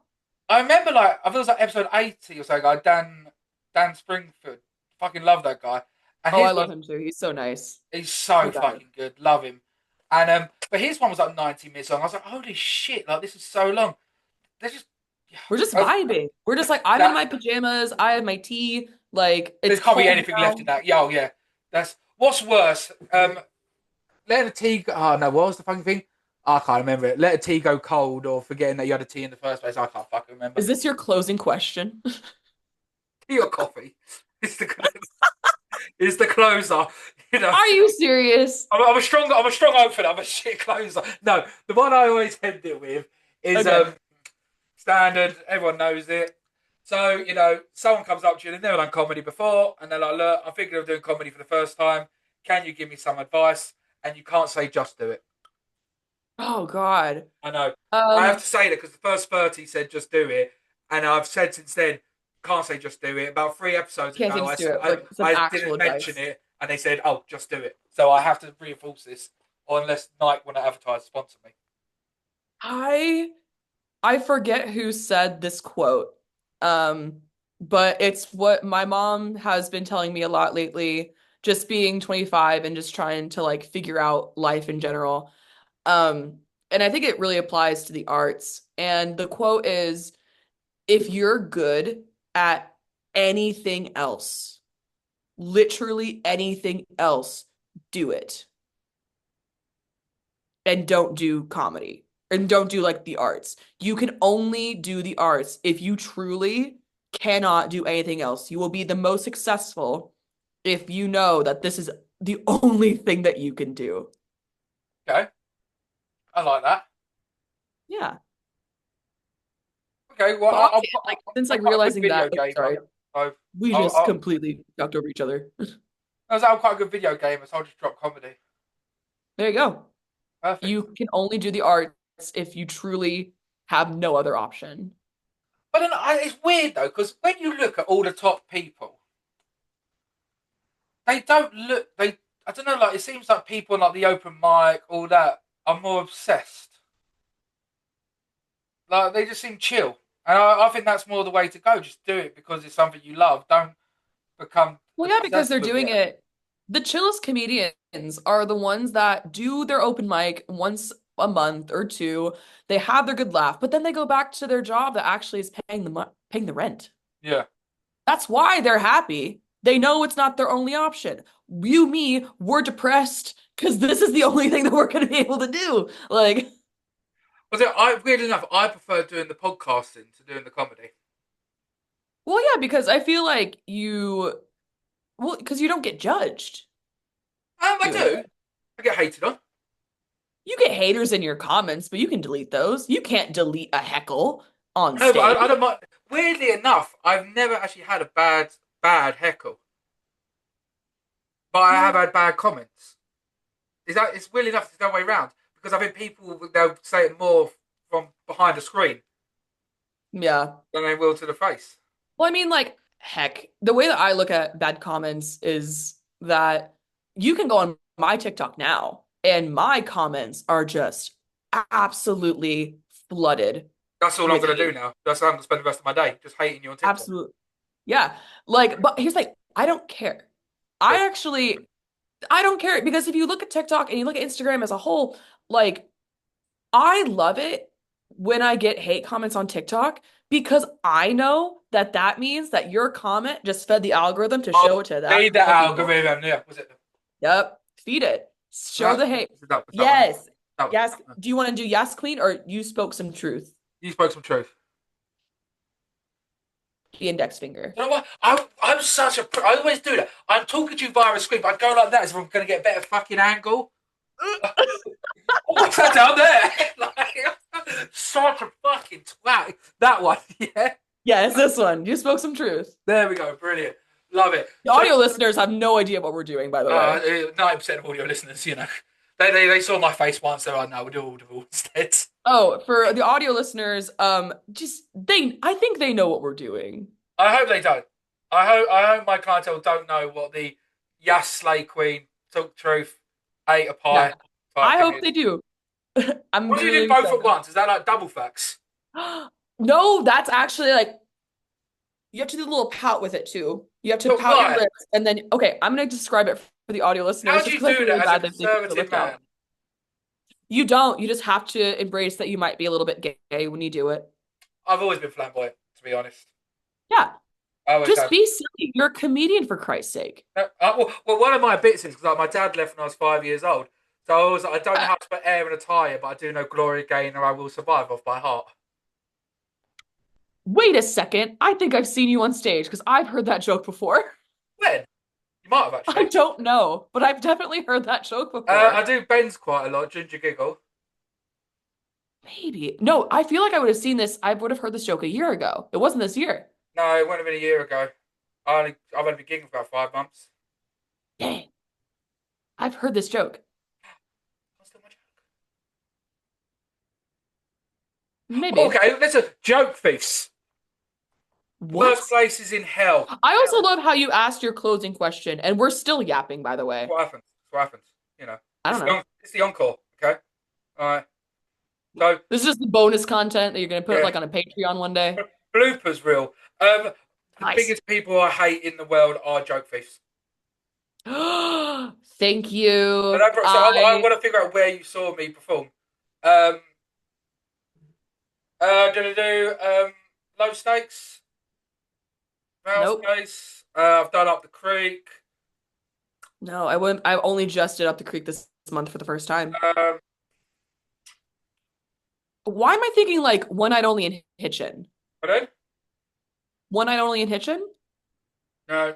I remember, like, I think it was like episode 80 or so ago. Dan Springfield, fucking love that guy, and oh, I his love one, him too. He's so nice. he's so You got it. fucking good. Love him. And but his one was like 90 minutes long. I was like, holy shit! Like, this is so long. They're just, yeah. We're just I was- vibing. We're just like, I'm in that my pajamas. I have my tea. Like, there it's can't be cold anything left in now. that. Yeah, oh, yeah. That's what's worse. Letting a tea. Oh no, what was the fucking thing? I can't remember it. Let a tea go cold, or forgetting that you had a tea in the first place. I can't fucking remember. Is this your closing question? Tea or coffee? It's the it's the closer. You know, Are you serious? I'm a strong opener. I'm a shit closer. No, the one I always end it with is Okay. standard. Everyone knows it. So, someone comes up to you, they've never done comedy before, and they're like, look, I'm thinking of doing comedy for the first time. Can you give me some advice? And you can't say just do it. Oh God. I know. I have Um, to say that because the first 30 said just do it. And I've said since then, can't say just do it. About 3 episodes can't ago, seem I to do said it. Like some I actual didn't mention advice. it, and they said, oh, just do it. So I have to reinforce this, or unless Nike want to advertise, sponsor me. I I forget who said this quote. Um, but it's what my mom has been telling me a lot lately, just being 25 and just trying to like figure out life in general. Um, and I think it really applies to the arts. And the quote is, if you're good at anything else, literally anything else, do it. And don't do comedy and don't do like the arts. You can only do the arts if you truly cannot do anything else. You will be the most successful if you know that this is the only thing that you can do. Okay, I like that. Yeah. Okay, well, But honestly, like since I'm like quite a good realizing video that, oh, gamer. sorry, So we just I'll, completely talked over each other. I'm quite a good video gamer, so I'll just drop comedy. There you go. Perfect. You can only do the arts if you truly have no other option. But then it's weird though, because when you look at all the top people, they don't look. I don't know. Like, it seems like people like the open mic, all that, are more obsessed. Like, they just seem chill, and I think that's more the way to go. Just do it because it's something you love. Don't become Well, yeah, because obsessed they're with doing it. it. The chillest comedians are the ones that do their open mic once a month or two. They have their good laugh, but then they go back to their job that actually is paying the rent. Yeah. That's why they're happy. They know it's not their only option. You, me, we're depressed because this is the only thing that we're going to be able to do. Like, But weird enough, I prefer doing the podcasting to doing the comedy. well, yeah, because I feel like well, because you don't get judged I doing do. it. I get hated on. You get haters in your comments, but you can delete those. You can't delete a heckle on No, but stage. I don't mind. Weirdly enough, I've never actually had a bad heckle, but I have Yeah. had bad comments. Is that it's weird enough it's the other way around because I think people they'll say it more from behind the screen Yeah. than they will to the face. Well, I mean, like, heck, the way that I look at bad comments is that you can go on my TikTok now, and my comments are just absolutely flooded That's all I'm with gonna do hate. now. That's how I'm gonna spend the rest of my day, just hating you on TikTok. Absolutely. Yeah. Like, but here's like, I don't care. Good. I actually, I don't care because if you look at TikTok and you look at Instagram as a whole, like, I love it when I get hate comments on TikTok because I know that that means that your comment just fed the algorithm to Oh, show it to that feed group that of people. algorithm. Yeah, was it? Yep. Feed it. Show That, the hate. that was that one. Yes. That one. Yes. Do you want to do yes, queen, or you spoke some truth? You spoke some truth. The index finger. You know what? I'm such a. I always do that. I'm talking to you via a screen, but I go like that as if I'm going to get a better fucking angle. What's that down there? Like, such a fucking twat. That one, yeah. Yes, this one. You spoke some truth. There we go. Brilliant. Love it. The So, audio listeners have no idea what we're doing, by the way. 90% of audio listeners, they saw my face once. They're like, no, we'll do audible instead. Oh, for the audio listeners, just I think they know what we're doing. I hope they don't. I hope my clientele don't know what the Yes Slay Queen Talk Truth ate a Yeah. pie type I thing hope is. they do. I'm What do you do really both at excited. once? Is that like double facts? No, that's actually like you have to do a little pout with it too. You have to But pout your why? lips and then okay, I'm gonna describe it for the audio How listeners do just you because I do feel that really as a bad that they put the conservative lift man? out. You don't. You just have to embrace that you might be a little bit gay when you do it. I've always been flamboyant, to be honest. Yeah. I always Just have. be silly. You're a comedian for Christ's sake. Well, one of my bits is because like, my dad left when I was 5 years old. So I was like, I don't know Uh, how to put air in a tyre, but I do know Gloria Gaynor, I Will Survive off by heart. Wait a second. I think I've seen you on stage because I've heard that joke before. When? You might have I actually. don't know, but I've definitely heard that joke I before. do Ben's quite a lot, Ginger Giggle. Maybe. No, I feel like I would have seen this. I would have heard this joke a year ago. It wasn't this year. No, it wouldn't have been a year ago. I've only been gigging for about 5 months. Dang. I've heard this joke. What's the joke? Maybe. Okay, listen, joke thieves. Worst What? places in hell. I also love how you asked your closing question, and we're still yapping, by the way. What happens? What happens? You know, I don't know. it's the encore. Okay, all right. So This is just the bonus content that you're going to put yeah, like on a Patreon one day. bloopers reel. The Nice. biggest people I hate in the world are joke thieves. Thank you. I want to figure out where you saw me perform. Um, low stakes, mouse Nope. space. I've done up the creek. No, I wouldn't. I only just did Up the Creek this month for the first time. Um, Why am I thinking like One Night Only in Hitchin? pardon? One Night Only in Hitchin? No.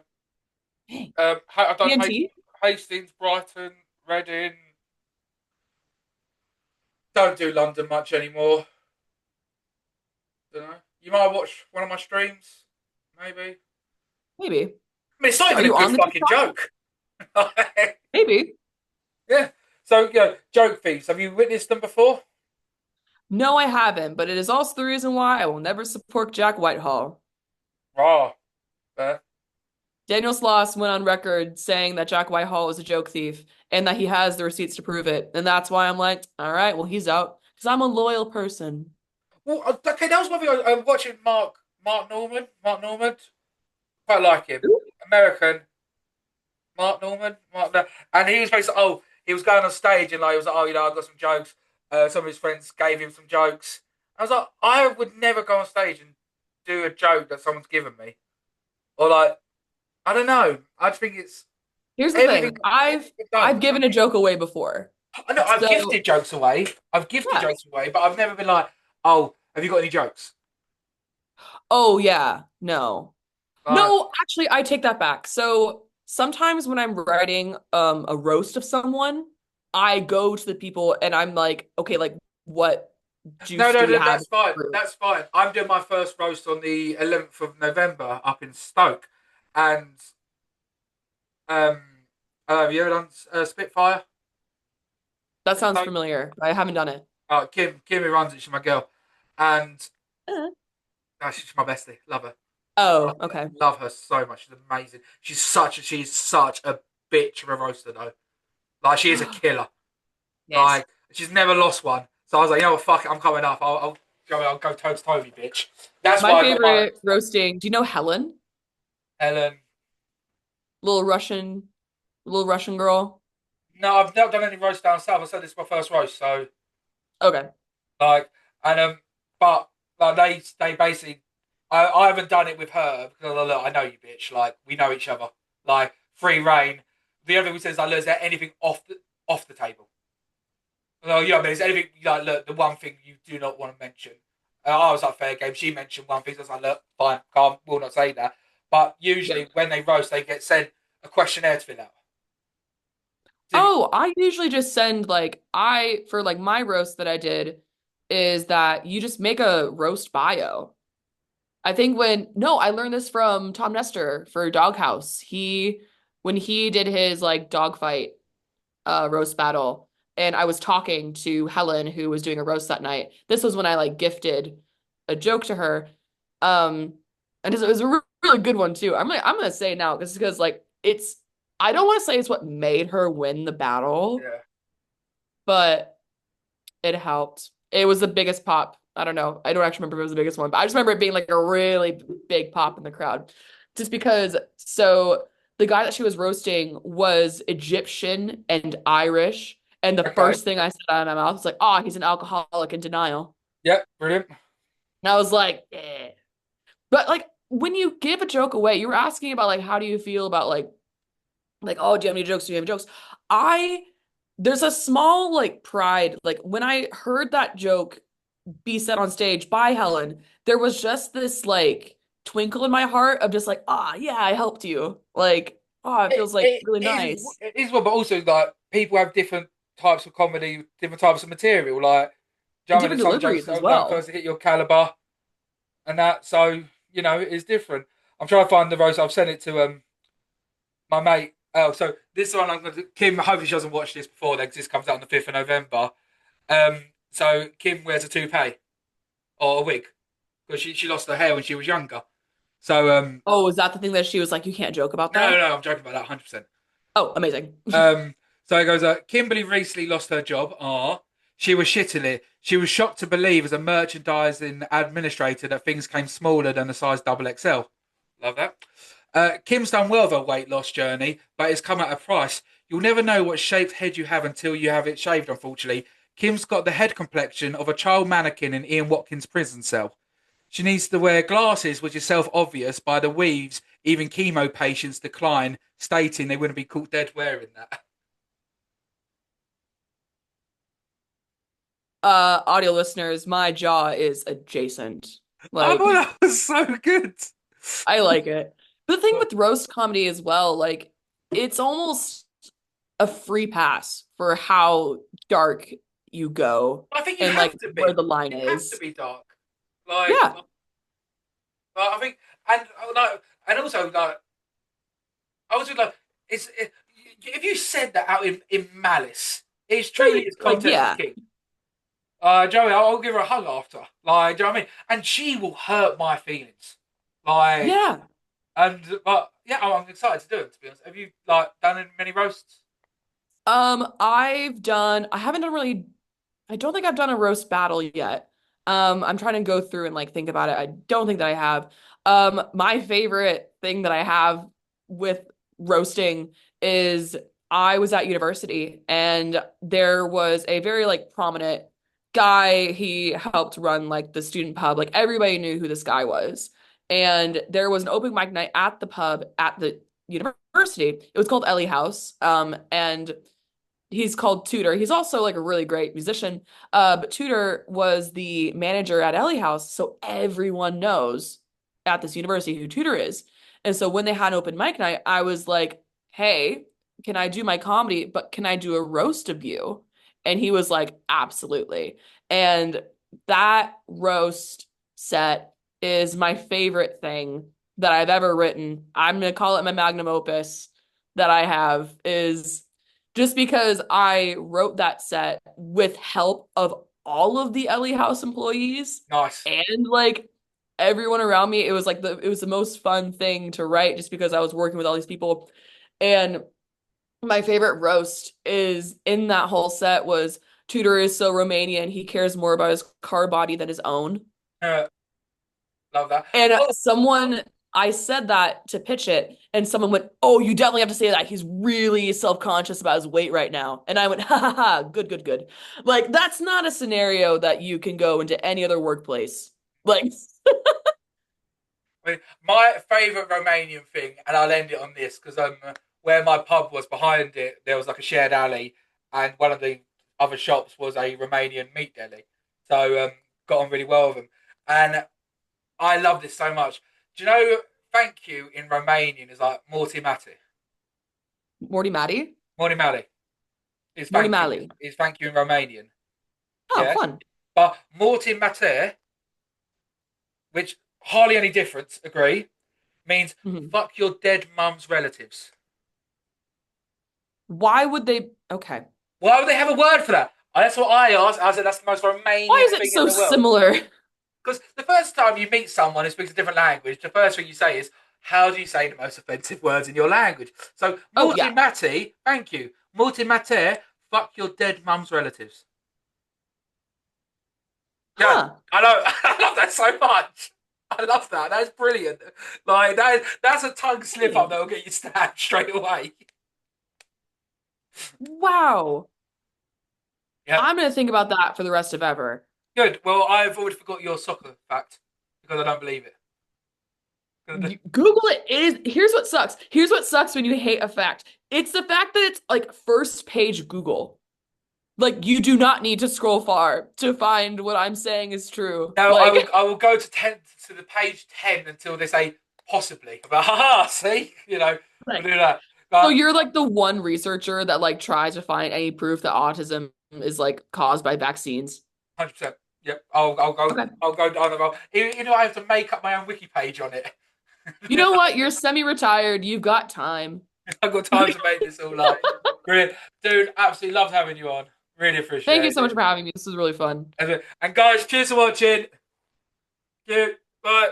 Dang. I've done TNT? Hastings, Brighton, Reading. Don't do London much anymore. Don't know. You might watch one of my streams, maybe. I Maybe. mean, it's not Are even a you good on the fucking TikTok? joke. Maybe. Yeah. So, joke thieves. Have you witnessed them before? No, I haven't, but it is also the reason why I will never support Jack Whitehall. Ah, fair. Daniel Sloss went on record saying that Jack Whitehall is a joke thief and that he has the receipts to prove it. And that's why I'm like, all right, well, he's out because I'm a loyal person. Well, okay, that was one thing. I'm watching Mark Norman. Quite like him. American. And he was basically, he was going on stage and like, he was like, I've got some jokes. Some of his friends gave him some jokes. I was like, I would never go on stage and do a joke that someone's given me. Or like, I don't know. I just think it's Here's the thing. everything I've done. given a joke away before. I know I've So, gifted jokes away. I've gifted yeah. jokes away, but I've never been like, oh, have you got any jokes? Oh, yeah. No. Like, No, actually, I take that back. So sometimes when I'm writing a roast of someone, I go to the people and I'm like, okay, like what no, juice no, do we no, have? that's fine. That's fine. I'm doing my first roast on the 11th of November up in Stoke, and um, have you ever done Spitfire? That In sounds Stoke? familiar. I haven't done it. Kim who runs it. She's my girl, and Uh, she's my bestie. Love her. Oh, okay. Love her so much. She's amazing. She's such a bitch of a roaster though. Like she is a killer. Yes. Like she's never lost one. So I was like, you know what, fuck it, I'm coming up. I'll go toe to toe with you, bitch. That's My why I got my favorite roasting. Do you know Helen? Ellen. Little Russian, little Russian girl. No, I've not done any roast down south. I said this is my first roast, so Okay. like, and but like they basically, I haven't done it with her because look, I know you, bitch. Like we know each other. Like free reign. The other thing we said is like, look, is there anything off the table? Well, yeah, but is there anything like look the one thing you do not want to mention? I was like fair game. She mentioned one thing. So I was like, look, fine, can't, will not say that. But Yeah. usually when they roast, they get sent a questionnaire to fill out. So if you, Oh, I usually just send like I for like my roast that I did is that you just make a roast bio. I think when no, I learned this from Tom Nestor for Doghouse. He when he did his like dogfight roast battle, and I was talking to Helen who was doing a roast that night. This was when I like gifted a joke to her. Um and it was a really good one too. I'm gonna say it now because like it's I don't want to say it's what made her win the battle, yeah, but it helped. It was the biggest pop. I don't know. I don't actually remember if it was the biggest one, but I just remember it being like a really big pop in the crowd. Just because, so the guy that she was roasting was Egyptian and Irish. And the okay, first thing I said out of my mouth was like, oh, he's an alcoholic in denial. yeah, brilliant. And I was like, eh. But like when you give a joke away, you were asking about like how do you feel about like, oh, do you have any jokes? Do you have jokes? I there's a small like pride. Like when I heard that joke be said on stage by Helen, there was just this like twinkle in my heart of just like, ah, yeah, I helped you. Like, oh, it feels like really nice. It is well, but also like people have different types of comedy, different types of material. Like, do you And know what I mean? different There's some jokes deliveries as that don't well. first hit your caliber and that. So you know, it is different. I'm trying to find the roast. I've sent it to my mate. Oh, so this one I'm going to Kim. Hopefully she hasn't watched this before. Then 'cause this comes out on the 5th of November. So Kim wears a toupee or a wig because she lost her hair when she was younger. So Oh, is that the thing that she was like, you can't joke about no, no, that? no, I'm joking about that 100%. Oh, amazing. So it goes, Kimberly recently lost her job. She was shittily. She was shocked to believe as a merchandising administrator that things came smaller than a size double XL. Love that. Kim's done well with her weight loss journey, but it's come at a price. You'll never know what shaped head you have until you have it shaved, unfortunately. Kim's got the head complexion of a child mannequin in Ian Watkins' prison cell. She needs to wear glasses, which is self obvious by the weaves. Even chemo patients decline, stating they wouldn't be caught dead wearing that. Audio listeners, my jaw is adjacent. I Like, thought that was so good. I like it. The thing with roast comedy as well, like, it's almost a free pass for how dark you go I think you and have like to where be. the line You have to is. be dark. Like, Yeah. I think, and like, and also like, I was like, if you said that out in malice, it's truly its Like, context is yeah. king. Joey, I'll give her a hug after. Like, do you know what I mean? And she will hurt my feelings. Like, Yeah. and but yeah, I'm excited to do it. To be honest, have you like done many roasts? I haven't done really, I don't think I've done a roast battle yet. I'm trying to go through and like think about it. I don't think that I have. My favorite thing that I have with roasting is I was at university and there was a very like prominent guy. He helped run like the student pub. Like everybody knew who this guy was. And there was an open mic night at the pub at the university. It was called Ellie House. And he's called Tudor. He's also like a really great musician. But Tudor was the manager at Ellie House, so everyone knows at this university who Tudor is. And so when they had an open mic night, I was like, "Hey, can I do my comedy? But can I do a roast of you?" And he was like, "Absolutely." And that roast set is my favorite thing that I've ever written. I'm gonna call it my magnum opus that I have is just because I wrote that set with help of all of the Ellie House employees Nice. and like everyone around me. It was the most fun thing to write just because I was working with all these people. And My favorite roast is in that whole set was Tudor is so Romanian, he cares more about his car body than his own. Uh, love that. And Oh, someone, I said that to pitch it, and someone went, "Oh, you definitely have to say that. He's really self-conscious about his weight right now." And I went, "Ha ha ha, good, good, good." Like, that's not a scenario that you can go into any other workplace. Like, I mean, my favourite Romanian thing, and I'll end it on this because where my pub was behind it, there was like a shared alley, and one of the other shops was a Romanian meat deli. So got on really well with them, and I love this so much. Do you know thank you in Romanian is like morti mate? Morty Matty? Morti mate is Morty thank you Mally. is thank you in Romanian. Oh, Yeah, fun. but morti mate, which hardly any difference, agree, means Mhm. fuck your dead mum's relatives. Why would they? Okay. Why would they have a word for that? That's what I asked. I said that's the most Why Romanian is it thing in so the world. similar? Because the first time you meet someone who speaks a different language, the first thing you say is, "How do you say the most offensive words in your language?" So, Oh, yeah. multimati, thank you. Multimate, fuck your dead mum's relatives. Yeah, Huh. I know. I love that so much. I love that. That's brilliant. Like that's a tongue slip up Hey. that will get you stabbed straight away. Wow. Yeah, I'm gonna think about that for the rest of ever. good. Well, I've already forgot your soccer fact because I don't believe it. Google it. Here's what sucks. Here's what sucks when you hate a fact. It's the fact that it's like first page Google. Like you do not need to scroll far to find what I'm saying is true. No, I Like, will. I will go to the page 10 until they say possibly. But haha, see, we'll like do that. so But you're like the one researcher that like tries to find any proof that autism is like caused by vaccines. 100%. Yep. I'll go. Okay. I'll go down the road. I have to make up my own wiki page on it. You know what? You're semi-retired. You've got time. I've got time to make this all like brilliant, dude. Absolutely loved having you on. Really Thank you appreciate so much it. for having me. This was really fun. And guys, cheers for watching. Thank you. Bye.